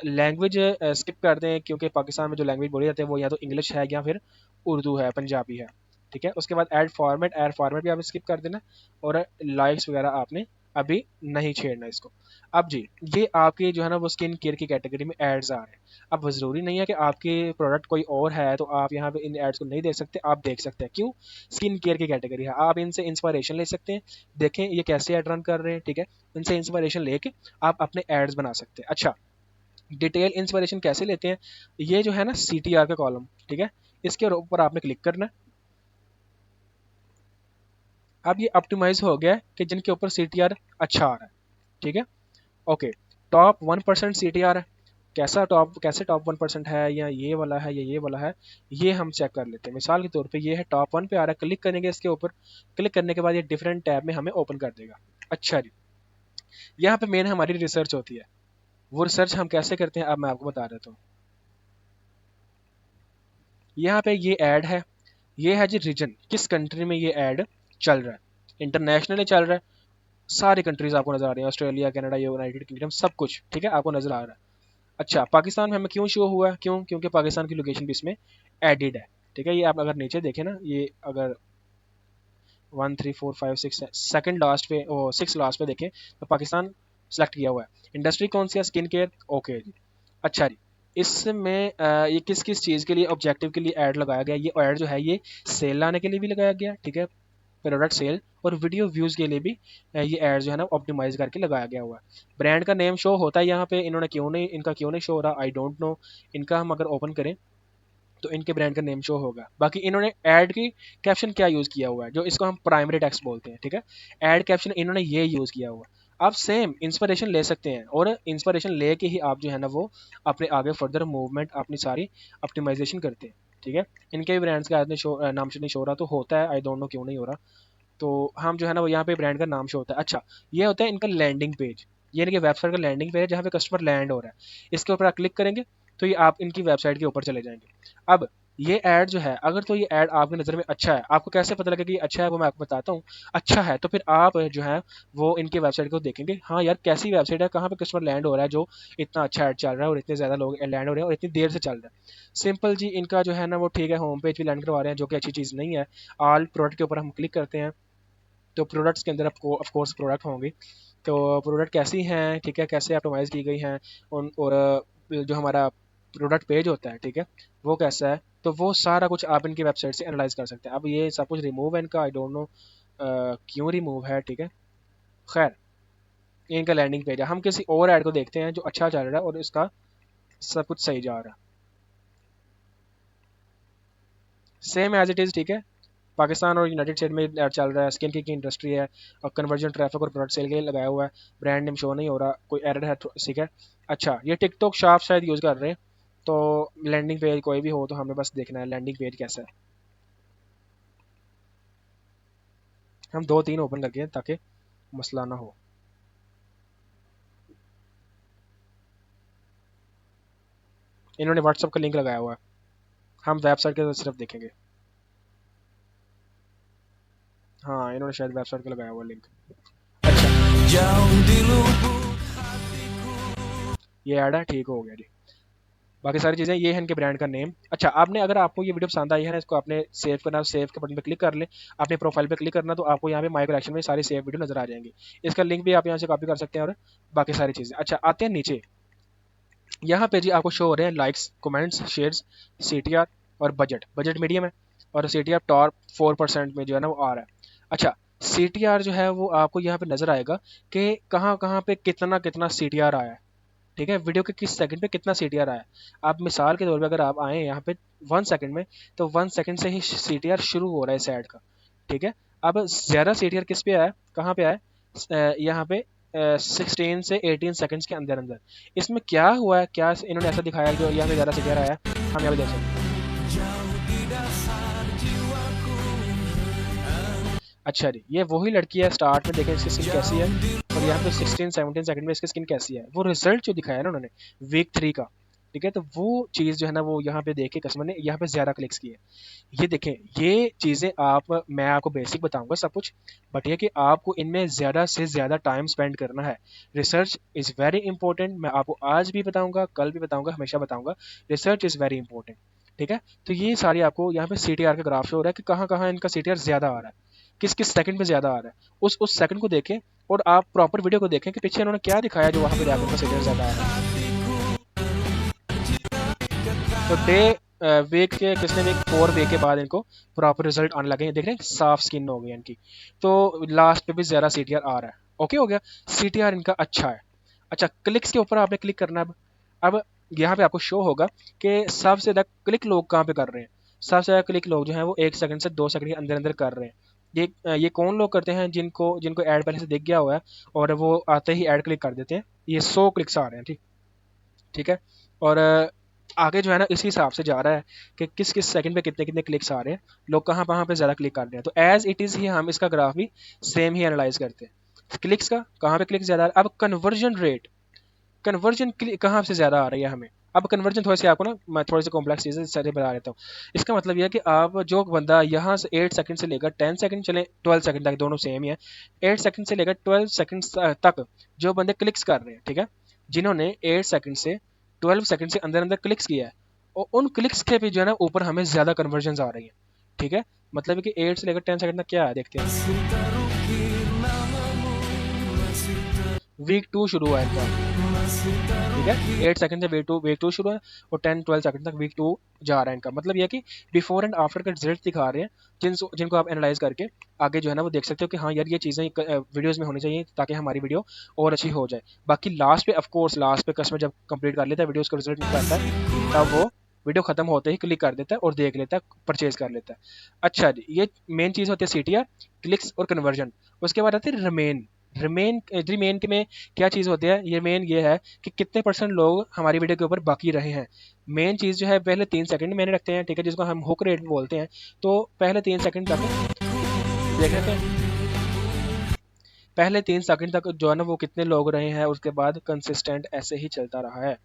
लैंग्वेज स्किप कर दें, क्योंकि पाकिस्तान में जो लैंग्वेज बोली जाती है वो या तो इंग्लिश है या फिर उर्दू है, पंजाबी है, ठीक है। उसके बाद ऐड फॉर्मेट भी आप स्किप कर देना, और लाइक्स वगैरह आपने अभी नहीं छेड़ना इसको। अब जी, ये आपके जो है ना वो स्किन केयर की कैटेगरी में एड्स आ रहे हैं। अब ज़रूरी नहीं है कि आपके प्रोडक्ट कोई और है तो आप यहाँ पे इन एड्स को नहीं देख सकते, आप देख सकते हैं। क्यों? स्किन केयर की कैटेगरी है, आप इनसे इंस्पिरेशन ले सकते हैं। देखें ये कैसे एड रन कर रहे हैं, ठीक है। इनसे इंस्पिरेशन लेके आप अपने एड्स बना सकते हैं। अच्छा, डिटेल इंस्पिरेशन कैसे लेते हैं? ये जो है ना CTR का कॉलम, ठीक है, इसके ऊपर आपने क्लिक करना है। अब ये ऑप्टिमाइज हो गया है कि जिनके ऊपर CTR अच्छा आ रहा है, ठीक है। ओके, टॉप 1% CTR है। कैसे टॉप 1% है, या ये वाला है या ये वाला है, ये हम चेक कर लेते हैं। मिसाल के तौर पे ये है टॉप 1 पे आ रहा है, क्लिक करेंगे इसके ऊपर। क्लिक करने के बाद ये डिफरेंट टैब में हमें ओपन कर देगा। अच्छा जी, यहाँ पे मेन हमारी रिसर्च होती है। वो रिसर्च हम कैसे करते हैं अब मैं आपको बता देता हूँ। यहाँ पे ये ऐड है, ये है जी रीजन, किस कंट्री में ये ऐड चल रहा है। इंटरनेशनली चल रहा है, सारी कंट्रीज आपको नजर आ रही है, ऑस्ट्रेलिया, कनाडा, यूनाइटेड किंगडम, सब कुछ, ठीक है, आपको नजर आ रहा है। अच्छा, पाकिस्तान में हमें क्यों शो हुआ है? क्यों? क्योंकि पाकिस्तान की लोकेशन भी इसमें एडिड है, ठीक है। ये आप अगर नीचे देखें ना, ये अगर 1 3 4 5 6 सेकंड लास्ट पे, ओ 6 लास्ट पे देखें तो पाकिस्तान सेलेक्ट किया हुआ है। इंडस्ट्री कौन सी है? Skin care. ओके जी। अच्छा जी, इसमें ये किस किस चीज़ के लिए, ऑब्जेक्टिव के लिए ऐड लगाया गया? ये ऐड जो है ये सेल लाने के लिए भी लगाया गया, ठीक है, प्रोडक्ट सेल, और वीडियो व्यूज़ के लिए भी ये ऐड जो है ना ऑप्टिमाइज करके लगाया गया हुआ है। ब्रांड का नेम शो होता है यहाँ पे, इन्होंने क्यों नहीं, इनका क्यों नहीं शो हो रहा, आई डोंट नो। इनका हम अगर ओपन करें तो इनके ब्रांड का नेम शो होगा। बाकी इन्होंने ऐड की कैप्शन क्या यूज़ किया हुआ है, जो इसको हम प्राइमरी टेक्स्ट बोलते हैं, ठीक है। ऐड कैप्शन इन्होंने ये यूज़ किया हुआ है। आप सेम इंस्पिरेशन ले सकते हैं, और इंस्पिरेशन लेके ही आप जो है ना वो अपने आगे फर्दर मूवमेंट अपनी सारी ऑप्टिमाइजेशन करते हैं, ठीक है। इनके भी ब्रांड्स का नाम नहीं शो रहा तो होता है, आई डोंट नो क्यों नहीं हो रहा। तो हम जो है ना वो यहाँ पे ब्रांड का नाम शो होता है। अच्छा, ये होता है इनका लैंडिंग पेज, ये इनके वेबसाइट का लैंडिंग पेज है जहाँ पे कस्टमर लैंड हो रहा है। इसके ऊपर आप क्लिक करेंगे तो ये आप इनकी वेबसाइट के ऊपर चले जाएंगे। अब ये ऐड जो है, अगर तो ये ऐड आपकी नज़र में अच्छा है, आपको कैसे पता लगेगा कि ये अच्छा है, वो मैं आपको बताता हूँ। अच्छा है तो फिर आप जो है वो इनकी वेबसाइट को देखेंगे, हाँ यार कैसी वेबसाइट है, कहाँ पे कस्टमर लैंड हो रहा है, जो इतना अच्छा ऐड चल रहा है और इतने ज़्यादा लोग लैंड हो रहे हैं और इतनी देर से चल रहा है। सिंपल जी, इनका जो है ना वो ठीक है, होम पेज भी लैंड करवा रहे हैं, जो कि अच्छी चीज़ नहीं है। ऑल प्रोडक्ट के ऊपर हम क्लिक करते हैं तो प्रोडक्ट्स के अंदर आपको ऑफ कोर्स प्रोडक्ट होंगे। तो प्रोडक्ट कैसी हैं, ठीक है, कैसे ऑप्टिमाइज़ की गई हैं, उन और जो हमारा प्रोडक्ट पेज होता है, ठीक है, वो कैसा है, तो वो सारा कुछ आप इनकी वेबसाइट से एनालाइज कर सकते हैं। अब ये सब कुछ रिमूव है इनका, आई डोंट नो क्यों रिमूव है, ठीक है। खैर, ये इनका लैंडिंग पेज है। हम किसी और ऐड को देखते हैं जो अच्छा चल रहा है और इसका सब कुछ सही जा रहा है, सेम एज इट इज़, ठीक है। पाकिस्तान और यूनाइटेड स्टेट में ऐड चल रहा है, स्किन की इंडस्ट्री है, और कन्वर्जन ट्रैफिक और प्रोडक्ट सेल के लिए लगाया हुआ है। ब्रांड नेम शो नहीं हो रहा, कोई एरर है तो ठीक है। अच्छा, ये टिकटॉक शॉप शायद यूज़ कर रहे हैं। तो लैंडिंग पेज कोई भी हो तो हमें बस देखना है लैंडिंग पेज कैसा है। हम 2 3 ओपन करके ताकि मसला ना हो। इन्होंने व्हाट्सअप का लिंक लगाया हुआ है, हम वेबसाइट के सिर्फ देखेंगे। हाँ, इन्होंने शायद वेबसाइट का लगाया हुआ लिंक। अच्छा, ये ऐड है, ठीक हो गया जी। बाकी सारी चीज़ें ये है इनके ब्रांड का नेम। अच्छा, आपने अगर आपको ये वीडियो पसंद आई है ना, इसको आपने सेव करना, सेव के बटन पे क्लिक कर ले, अपने प्रोफाइल पे क्लिक करना, तो आपको यहाँ पे माई कलेक्शन में सारी सेव वीडियो नजर आ जाएंगी। इसका लिंक भी आप यहाँ से कॉपी कर सकते हैं, और बाकी सारी चीज़ें। अच्छा, आते हैं नीचे, यहाँ पे जी आपको शो हो रहे हैं लाइक्स, कमेंट्स, शेयर्स, CTR और बजट। बजट मीडियम है, और CTR टॉप 4% में जो है ना वो आ रहा है। अच्छा, CTR जो है वो आपको यहाँ पे नजर आएगा कि कहाँ कहाँ पे कितना कितना CTR आया है, ठीक है, वीडियो के किस सेकंड पे कितना CTR आया है। आप मिसाल के तौर पे अगर आप आए यहाँ पे 1 सेकंड में, तो 1 सेकंड से ही CTR शुरू हो रहा है इस ऐड का, ठीक है। अब ज़्यादा CTR किस पे आया है, कहाँ पे आया है, यहाँ पे 16 से 18 सेकंड्स के अंदर अंदर। इसमें क्या हुआ है, क्या इन्होंने ऐसा दिखाया है जो यहाँ पे ज़्यादा CTR आया है, हम यहाँ पे देख सकते हैं। अच्छा जी, ये वही लड़की है, स्टार्ट में देखें इसकी स्किन कैसी है, और यहाँ पे 16 17 सेकंड में इसकी स्किन कैसी है। वो रिजल्ट जो दिखाया है ना उन्होंने वीक 3 का, ठीक है, तो वो चीज़ जो है ना वो यहाँ पे देख के कस्टमर ने यहाँ पे ज़्यादा क्लिक्स किए। ये देखें, ये चीज़ें मैं आपको बेसिक बताऊंगा सब कुछ, बट ये कि आपको इनमें ज़्यादा से ज़्यादा टाइम स्पेंड करना है। रिसर्च इज़ वेरी इंपॉर्टेंट, मैं आपको आज भी बताऊंगा, कल भी बताऊंगा, हमेशा बताऊंगा। रिसर्च इज़ वेरी इंपॉर्टेंट, ठीक है। तो ये सारी आपको यहाँ पे CTR का ग्राफ शो हो रहा है कि कहाँ कहाँ इनका CTR ज़्यादा आ रहा है, किस किस सेकंड पे ज़्यादा आ रहा है। उस सेकंड को देखें, और आप प्रॉपर वीडियो को देखें कि पीछे उन्होंने क्या दिखाया जो वहाँ पे जाकर उनका सीटीआर ज़्यादा आ रहा है। तो वीक के किसने वीक 4 वीक के बाद इनको प्रॉपर रिजल्ट आने लगे हैं, देख रहे हैं साफ स्किन हो गई है इनकी। तो लास्ट पे भी ज़्यादा सीटीआर आ रहा है। ओके हो गया, सीटीआर इनका अच्छा है। अच्छा, क्लिक्स के ऊपर आपने क्लिक करना है अब यहाँ पे आपको शो होगा कि सबसे ज़्यादा क्लिक लोग कहाँ पे कर रहे हैं। सबसे ज़्यादा क्लिक लोग जो हैं वो 1 सेकंड से 2 सेकंड के अंदर अंदर कर रहे हैं। ये कौन लोग करते हैं, जिनको जिनको ऐड पहले से दिख गया हुआ है और वो आते ही ऐड क्लिक कर देते हैं। ये 100 क्लिक्स आ रहे हैं, ठीक ठीक है। और आगे जो है ना इसी हिसाब से जा रहा है कि किस किस सेकंड पे कितने कितने क्लिक्स आ रहे हैं, लोग कहाँ कहाँ पे ज़्यादा क्लिक कर रहे हैं। तो एज इट इज़ ही हम इसका ग्राफ भी सेम ही एनालाइज करते हैं, क्लिक्स का कहाँ पे क्लिक ज़्यादा आ रहा है। अब कन्वर्जन रेट, कन्वर्जन कहाँ से ज़्यादा आ रही है हमें। अब कन्वर्जन थोड़ी सी आपको ना मैं थोड़ी सी कॉम्प्लेक्स चीज़ें सारी बता देता हूँ। इसका मतलब यह है कि आप जो बंदा यहाँ से 8 सेकंड से लेकर 10 सेकंड चले 12 सेकंड तक, दोनों सेम ही है। 8 सेकंड से लेकर 12 सेकंड तक जो बंदे क्लिक्स कर रहे हैं, ठीक है, जिन्होंने 8 सेकंड से 12 सेकंड से अंदर अंदर क्लिक्स किया है, और उन क्लिक्स के भी जो है ना ऊपर हमें ज़्यादा कन्वर्जन आ रही है। ठीक है, मतलब कि 8 से लेकर 10 सेकंड तक क्या है देखते हैं। वीक 2 शुरू हुआ है इनका, ठीक है, 8 सेकंड से वीक टू शुरू है और 10 12 सेकंड तक वीक 2 जा रहा है इनका। मतलब यह कि बिफोर एंड आफ्टर का रिजल्ट दिखा रहे हैं, जिनको आप एनालाइज करके आगे जो है ना वो देख सकते हो कि हाँ यार ये चीज़ें वीडियोस में होनी चाहिए ताकि हमारी वीडियो और अच्छी हो जाए। बाकी लास्ट पे ऑफकोर्स लास्ट पे कस्टमर जब कंप्लीट कर लेता है वीडियोस का रिजल्ट निकलता है, तब वो वीडियो खत्म होते ही क्लिक कर देता है और देख लेता है, परचेज कर लेता है। अच्छा जी, ये मेन चीज़ होती है सीटीआर, क्लिक्स और कन्वर्जन। उसके बाद आती है रिमेन। रिमेन रिमेन में क्या चीज़ होती है, ये मेन ये है कि कितने परसेंट लोग हमारी वीडियो के ऊपर बाकी रहे हैं। मेन चीज़ जो है पहले 3 सेकंड मैंने रखते हैं, ठीक है, जिसको हम हुक रेट बोलते हैं। तो पहले 3 सेकंड तक देख लेते हैं, पहले 3 सेकंड तक जो है ना वो कितने लोग रहे हैं, उसके बाद कंसिस्टेंट ऐसे ही चलता रहा है।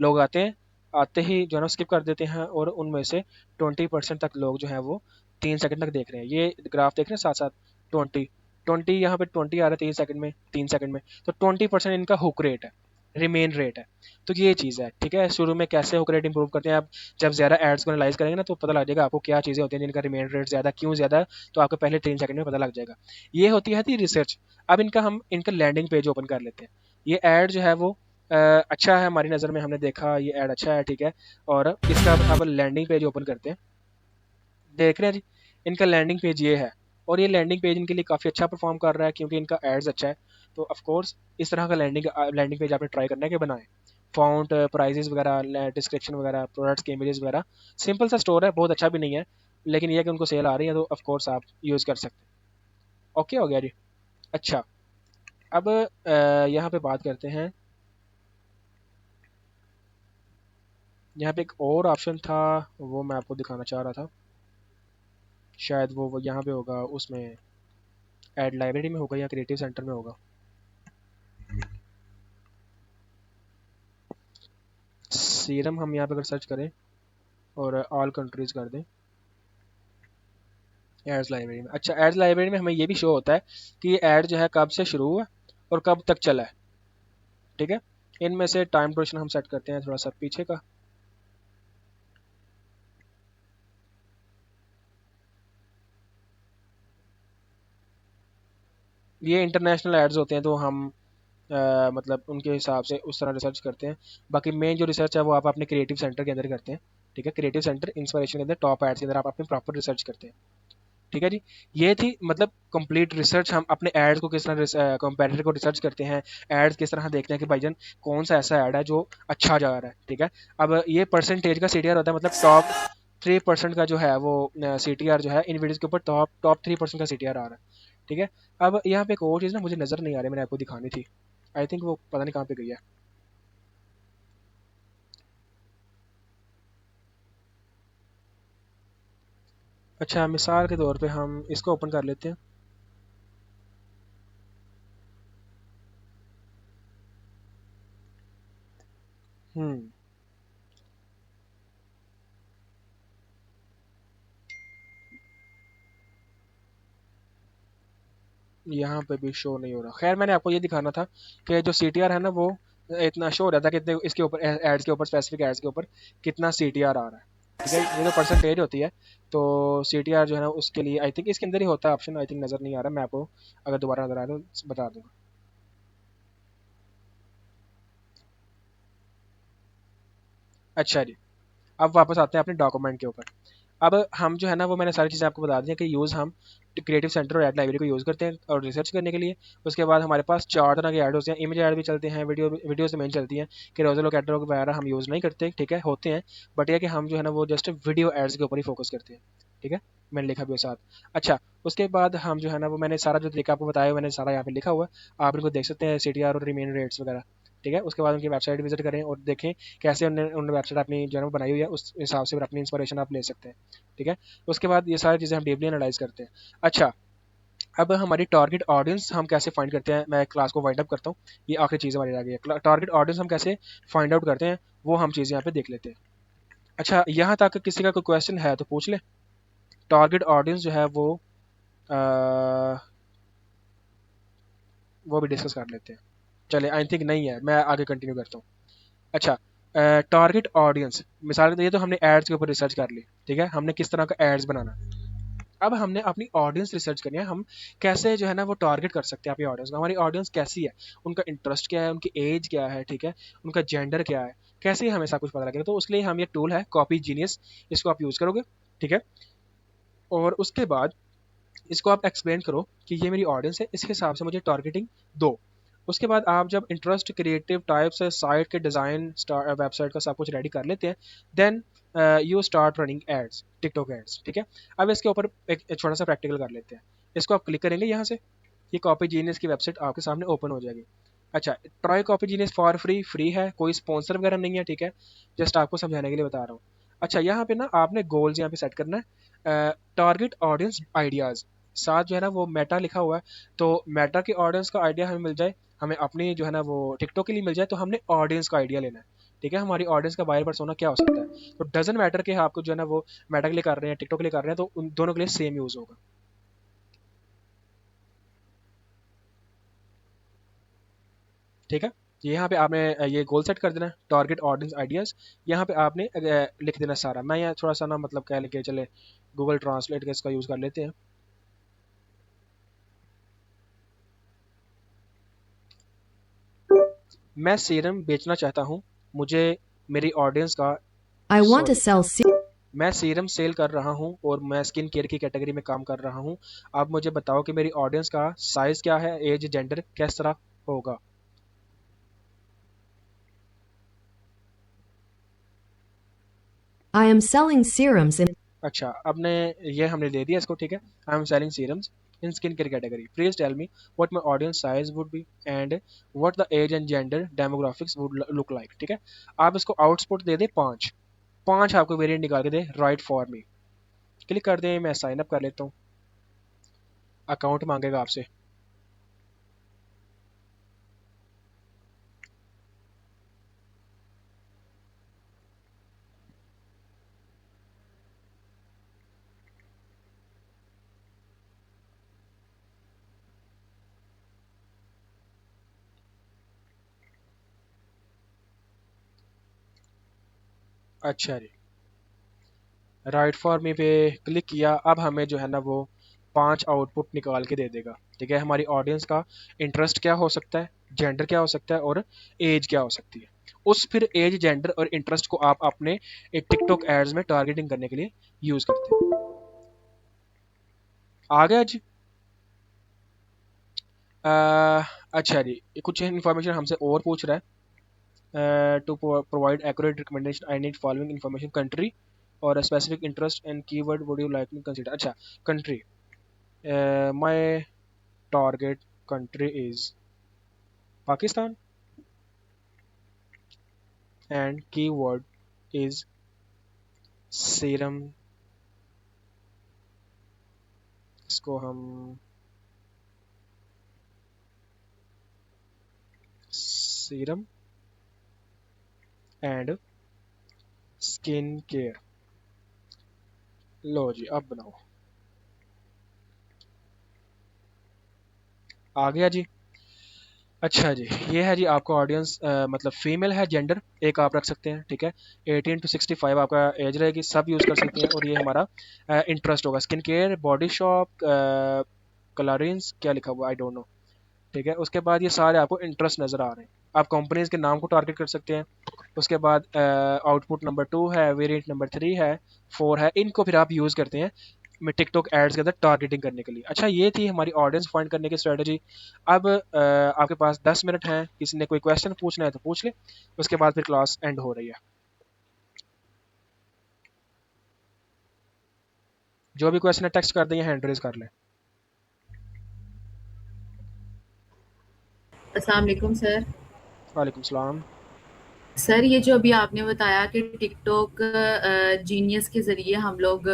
लोग आते ही जो है ना स्किप कर देते हैं, और उनमें से 20% तक लोग जो हैं वो 3 सेकंड तक देख रहे हैं। ये ग्राफ देख रहे हैं साथ साथ, 20 20 यहाँ पे 20 आ रहा है 3 सेकंड में, 3 सेकंड में। तो 20% इनका हुक रेट है, रिमेन रेट है। तो ये चीज़ है, ठीक है। शुरू में कैसे हुक रेट इंप्रूव करते हैं आप, जब ज़्यादा एड्स को एनालाइज करेंगे ना तो पता लग जाएगा आपको क्या चीज़ें होती हैं जिनका रिमेन रेट ज़्यादा, क्यों ज़्यादा है, तो आपको पहले 3 सेकंड में पता लग जाएगा। ये होती है थी रिसर्च। अब इनका लैंडिंग पेज ओपन कर लेते हैं। ये ऐड जो है वो अच्छा है हमारी नज़र में, हमने देखा ये ऐड अच्छा है, ठीक है। और इसका अब लैंडिंग पेज ओपन करते हैं, देख रहे हैं जी, इनका लैंडिंग पेज ये है। और ये लैंडिंग पेज इनके लिए काफ़ी अच्छा परफॉर्म कर रहा है क्योंकि इनका एड्स अच्छा है। तो ऑफ कोर्स इस तरह का लैंडिंग पेज आपने ट्राई करना है कि बनाएं। फ़ॉन्ट, प्राइजेस वगैरह, डिस्क्रिप्शन वगैरह, प्रोडक्ट्स के इमेजेस वगैरह। सिंपल सा स्टोर है, बहुत अच्छा भी नहीं है, लेकिन ये है कि उनको सेल आ रही है तो ऑफ कोर्स आप यूज़ कर सकते हैं। ओके हो गया जी। अच्छा, अब यहाँ पे बात करते हैं, यहाँ पे एक और ऑप्शन था, वो मैं आपको दिखाना चाह रहा था। शायद वो यहाँ पे होगा, उसमें एड लाइब्रेरी में होगा या क्रिएटिव सेंटर में होगा। सीरम हम यहाँ पे अगर सर्च करें और ऑल कंट्रीज कर दें एड्स लाइब्रेरी में। अच्छा, एड्स लाइब्रेरी में हमें ये भी शो होता है कि ये ऐड जो है कब से शुरू हुआ और कब तक चला है, ठीक है। इनमें से टाइम ड्यूरेशन हम सेट करते हैं थोड़ा सा पीछे का। ये इंटरनेशनल एड्स होते हैं तो हम मतलब उनके हिसाब से उस तरह रिसर्च करते हैं। बाकी मेन जो रिसर्च है वो आप अपने क्रिएटिव सेंटर के अंदर करते हैं, ठीक है। क्रिएटिव सेंटर इंस्पिरेशन के अंदर टॉप एड्स के अंदर आप अपनी प्रॉपर रिसर्च करते हैं, ठीक है जी। ये थी मतलब कंप्लीट रिसर्च, हम अपने एड्स को किस तरह कंपेटिटर को रिसर्च करते हैं, एड्स किस तरह देखते हैं कि भाईजान कौन सा ऐसा ऐड है जो अच्छा जा रहा है, ठीक है। अब ये परसेंटेज का सीटीआर होता है, मतलब टॉप 3% का जो है वो सीटीआर जो है इन वीडियोज़ के ऊपर टॉप टॉप 3% का सीटीआर आ रहा है, ठीक है। अब यहाँ पे एक और चीज़ ना मुझे नज़र नहीं आ रही, मैंने आपको दिखानी थी, आई थिंक वो पता नहीं कहाँ पे गई है। अच्छा, मिसाल के तौर पे हम इसको ओपन कर लेते हैं। हम्म, यहाँ पे भी शो नहीं हो रहा। खैर मैंने आपको ये दिखाना था कि जो सीटीआर है ना वो इतना शो हो रहा था कि इतने इसके ऊपर एड्स के ऊपर, स्पेसिफिक एड्स के ऊपर कितना सीटीआर आ रहा है, ठीक है। ये तो परसेंटेज होती है, तो सीटीआर जो है ना उसके लिए आई थिंक इसके अंदर ही होता है ऑप्शन, आई थिंक नज़र नहीं आ रहा, मैं आपको अगर दोबारा नज़र आ रहा है तो बता दूंगा। अच्छा जी, अब वापस आते हैं अपने डॉक्यूमेंट के ऊपर। अब हम जो है ना वो मैंने सारी चीज़ें आपको बता दी हैं कि यूज़ हम क्रिएटिव सेंटर और ऐड लाइब्रेरी को यूज़ करते हैं और रिसर्च करने के लिए। उसके बाद हमारे पास 4 तरह के ऐड होते हैं, इमेज ऐड भी चलते हैं, वीडियो से मेन चलती हैं कि रोज़ेलो कैटलॉग वगैरह हम यूज़ नहीं करते, ठीक है, होते हैं, बट ये कि हम जो है ना वो जस्ट वीडियो एड्स के ऊपर ही फोकस करते हैं, ठीक है, मैंने लिखा भी है साथ। अच्छा, उसके बाद हम जो है ना वो मैंने सारा जो तरीका आपको बताया मैंने सारा यहाँ पे लिखा हुआ है, आप इनको देख सकते हैं, CTR और रिमेन रेट्स वगैरह, ठीक है। उसके बाद उनकी वेबसाइट विजिट करें और देखें कैसे उन्होंने वेबसाइट अपनी जो है ना वो बनाई हुई है, उस हिसाब से फिर अपनी इंस्पिरेशन आप ले सकते हैं, ठीक है। उसके बाद ये सारी चीज़ें हम डीपली एनालाइज करते हैं। अच्छा, अब हमारी टारगेट ऑडियंस हम कैसे फाइंड करते हैं, मैं क्लास को वाइंड अप करता हूँ, ये आखिरी चीज़ हमारी रह गई है, टारगेट ऑडियंस हम कैसे फाइंड आउट करते हैं, वो हम चीज़ें यहाँ पे देख लेते हैं। अच्छा, यहाँ तक किसी का कोई क्वेश्चन है तो पूछ ले। टारगेट ऑडियंस जो है वो भी डिस्कस कर लेते हैं। चले, आई थिंक नहीं है, मैं आगे कंटिन्यू करता हूँ। अच्छा, टारगेट ऑडियंस, मिसाल के लिए तो हमने एड्स के ऊपर रिसर्च कर ली, ठीक है, हमने किस तरह का एड्स बनाना। अब हमने अपनी ऑडियंस रिसर्च करनी है, हम कैसे जो है ना वो टारगेट कर सकते हैं अपनी ऑडियंस को, हमारी ऑडियंस कैसी है, उनका इंटरेस्ट क्या है, उनकी एज क्या है, ठीक है, उनका जेंडर क्या है, कैसे हमें सब कुछ पता लगेगा। तो उसके लिए हम ये टूल है कॉपी जीनियस, इसको आप यूज़ करोगे, ठीक है। और उसके बाद इसको आप एक्सप्लेन करो कि ये मेरी ऑडियंस है, इसके हिसाब से मुझे टारगेटिंग दो। उसके बाद आप जब इंटरेस्ट, क्रिएटिव टाइप्स, साइट के डिज़ाइन, वेबसाइट का सब कुछ रेडी कर लेते हैं, then you start running ads, TikTok ads, ठीक है। अब इसके ऊपर एक छोटा सा प्रैक्टिकल कर लेते हैं। इसको आप क्लिक करेंगे यहाँ से, ये कॉपी जीनियस की वेबसाइट आपके सामने ओपन हो जाएगी। अच्छा, try copy genius for free, free है, कोई स्पॉन्सर वगैरह नहीं है, ठीक है, जस्ट आपको समझाने के लिए बता रहा हूँ। अच्छा, यहाँ पे ना आपने गोल्स यहाँ पे सेट करना है, टारगेट ऑडियंस आइडियाज़, साथ जो है ना वो मेटा लिखा हुआ है, तो मेटा की ऑडियंस का आइडिया हमें मिल जाए, हमें अपनी जो है ना वो टिकटॉक के लिए मिल जाए, तो हमने ऑडियंस का आइडिया लेना है, ठीक है, हमारी ऑडियंस का बायर पर्सोना क्या हो सकता है। तो डजन मैटर के आपको जो है ना वो मेटा के लिए कर रहे हैं, टिकटॉक के लिए कर रहे हैं, तो उन दोनों के लिए सेम यूज़ होगा, ठीक है। यहाँ पे आपने ये गोल सेट कर देना है, टारगेट ऑडियंस आइडियाज़, यहाँ पे आपने लिख देना सारा। मैं यहाँ थोड़ा सा ना मतलब कह लेके चले, गूगल ट्रांसलेट का इसका यूज़ कर लेते हैं। मैं सीरम बेचना चाहता हूँ, मुझे मेरी ऑडियंस का, I want to sorry, sell मैं सीरम सेल कर रहा हूँ और मैं स्किन केयर की कैटेगरी में काम कर रहा हूँ। आप मुझे बताओ कि मेरी ऑडियंस का साइज़ क्या है, एज, जेंडर किस तरह होगा। I am selling serums in अच्छा, अब ने ये हमने दे दिया इसको, ठीक है। I am selling serums in skin care category, please tell me what my audience size would be and what the age and gender demographics would look like, ठीक है। आप इसको आउटपुट दे दे पाँच, पाँच आपको वेरिएंट निकाल के दे, राइट फॉर मी, क्लिक कर दें, मैं साइन अप कर लेता हूँ, अकाउंट मांगेगा आपसे। अच्छा जी, राइट फॉर मी पे क्लिक किया, अब हमें जो है ना वो पांच आउटपुट निकाल के दे देगा, ठीक है। हमारी ऑडियंस का इंटरेस्ट क्या हो सकता है, जेंडर क्या हो सकता है और एज क्या हो सकती है। उस फिर एज, जेंडर और इंटरेस्ट को आप अपने टिकटॉक एड्स में टारगेटिंग करने के लिए यूज करते हैं। आ गया जी। अच्छा जी, कुछ इन्फॉर्मेशन हमसे और पूछ रहा है, to provide accurate recommendation I need following information, country और specific interest and keyword would you like me consider. अच्छा, country, my target country is Pakistan and keyword is serum, इसको हम सीरम एंड स्किन केयर, लो जी अब बनाओ, आ गया जी। अच्छा जी, ये है जी आपका ऑडियंस, मतलब फीमेल है, जेंडर एक आप रख सकते हैं, ठीक है। 18 to 65 आपका एज रहेगी, सब यूज़ कर सकते हैं। और ये हमारा इंटरेस्ट होगा स्किन केयर, बॉडी शॉप, कलरिंस, क्या लिखा हुआ आई डोंट नो, ठीक है। उसके बाद ये सारे आपको इंटरेस्ट नज़र आ रहे हैं। आप कंपनीज के नाम को टारगेट कर सकते हैं। उसके बाद आउटपुट नंबर 2 है, वेरिएंट नंबर 3 है, 4 है, इनको फिर आप यूज़ करते हैं टिकटॉक एड्स के अंदर टारगेटिंग करने के लिए। अच्छा, ये थी हमारी ऑडियंस फाइंड करने की स्ट्रेटजी। अब आपके पास 10 मिनट हैं, किसी ने कोई क्वेश्चन पूछना है तो पूछ ले, उसके बाद फिर क्लास एंड हो रही है। जो भी क्वेश्चन है टेक्स्ट कर दें या हैंड रेज कर लें। अस्सलाम वालेकुम सर। वालेकुम सलाम। सर ये जो अभी आपने बताया कि टिकटॉक जीनियस के ज़रिए हम लोग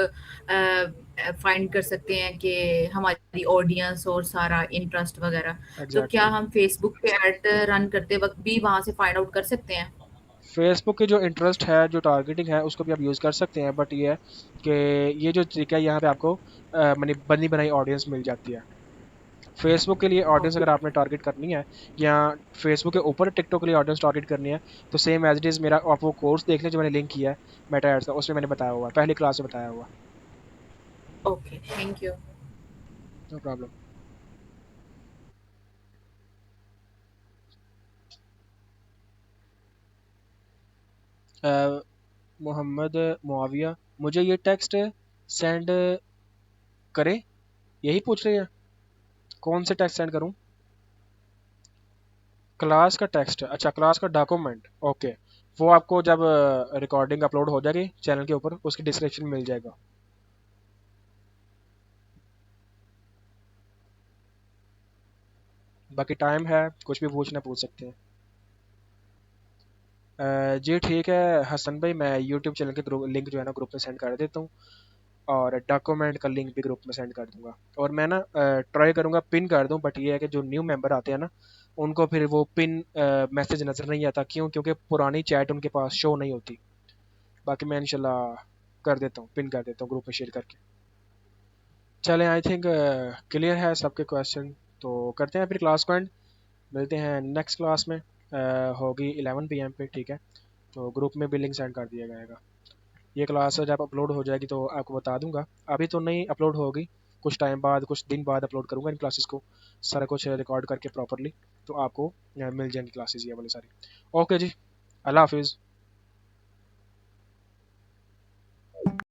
फाइंड कर सकते हैं कि हमारी ऑडियंस और सारा इंटरेस्ट वगैरह, तो क्या एग्जैक्टली। हम फेसबुक पे ऐड रन करते वक्त भी वहाँ से फाइंड आउट कर सकते हैं? फेसबुक के जो इंटरेस्ट है, जो टारगेटिंग है, उसको भी आप यूज़ कर सकते हैं, बट ये है कि ये जो तरीका है, यहाँ पे आपको मनी बनी बनाई ऑडियंस मिल जाती है। फेसबुक के लिए ऑडियंस ओके। अगर आपने टारगेट करनी है, या फेसबुक के ऊपर टिकटॉक के लिए ऑडियंस टारगेट करनी है, तो सेम एज इट इज़ मेरा आप वो कोर्स देख लें जो मैंने लिंक किया है मेटा एड्स का, उसमें मैंने बताया हुआ है, पहली क्लास में बताया हुआ। Okay, thank you. No problem. Mohammad Muawiya, मुझे ये टेक्स्ट सेंड करें, यही पूछ रही है। कौन से टेक्स्ट सेंड करूं? क्लास का टेक्स्ट, अच्छा क्लास का डॉक्यूमेंट, ओके। वो आपको जब रिकॉर्डिंग अपलोड हो जाएगी चैनल के ऊपर, उसकी डिस्क्रिप्शन में मिल जाएगा। बाकी टाइम है, कुछ भी पूछना पूछ सकते हैं। जी ठीक है हसन भाई, मैं यूट्यूब चैनल के ग्रुप लिंक जो है ना ग्रुप में सेंड कर देता हूँ, और डॉक्यूमेंट का लिंक भी ग्रुप में सेंड कर दूंगा। और मैं ना ट्राई करूँगा पिन कर दूँ, बट ये है कि जो न्यू मेंबर आते हैं ना, उनको फिर वो पिन मैसेज नज़र नहीं आता। क्यों? क्योंकि पुरानी चैट उनके पास शो नहीं होती। बाकी मैं इंशाल्लाह कर देता हूँ, पिन कर देता हूँ ग्रुप में शेयर करके। चलें, आई थिंक क्लियर है सबके क्वेश्चन। तो करते हैं फिर क्लास को एंड, मिलते हैं नेक्स्ट क्लास में। होगी 11 PM पे, ठीक है। तो ग्रुप में भी लिंक सेंड कर दिया जाएगा। ये क्लास जब अपलोड हो जाएगी तो आपको बता दूंगा। अभी तो नहीं अपलोड होगी, कुछ टाइम बाद, कुछ दिन बाद अपलोड करूँगा इन क्लासेस को, सारा कुछ रिकॉर्ड करके प्रॉपरली, तो आपको मिल जाएंगी क्लासेस ये वाली सारी। ओके जी, अल्लाह हाफिज़।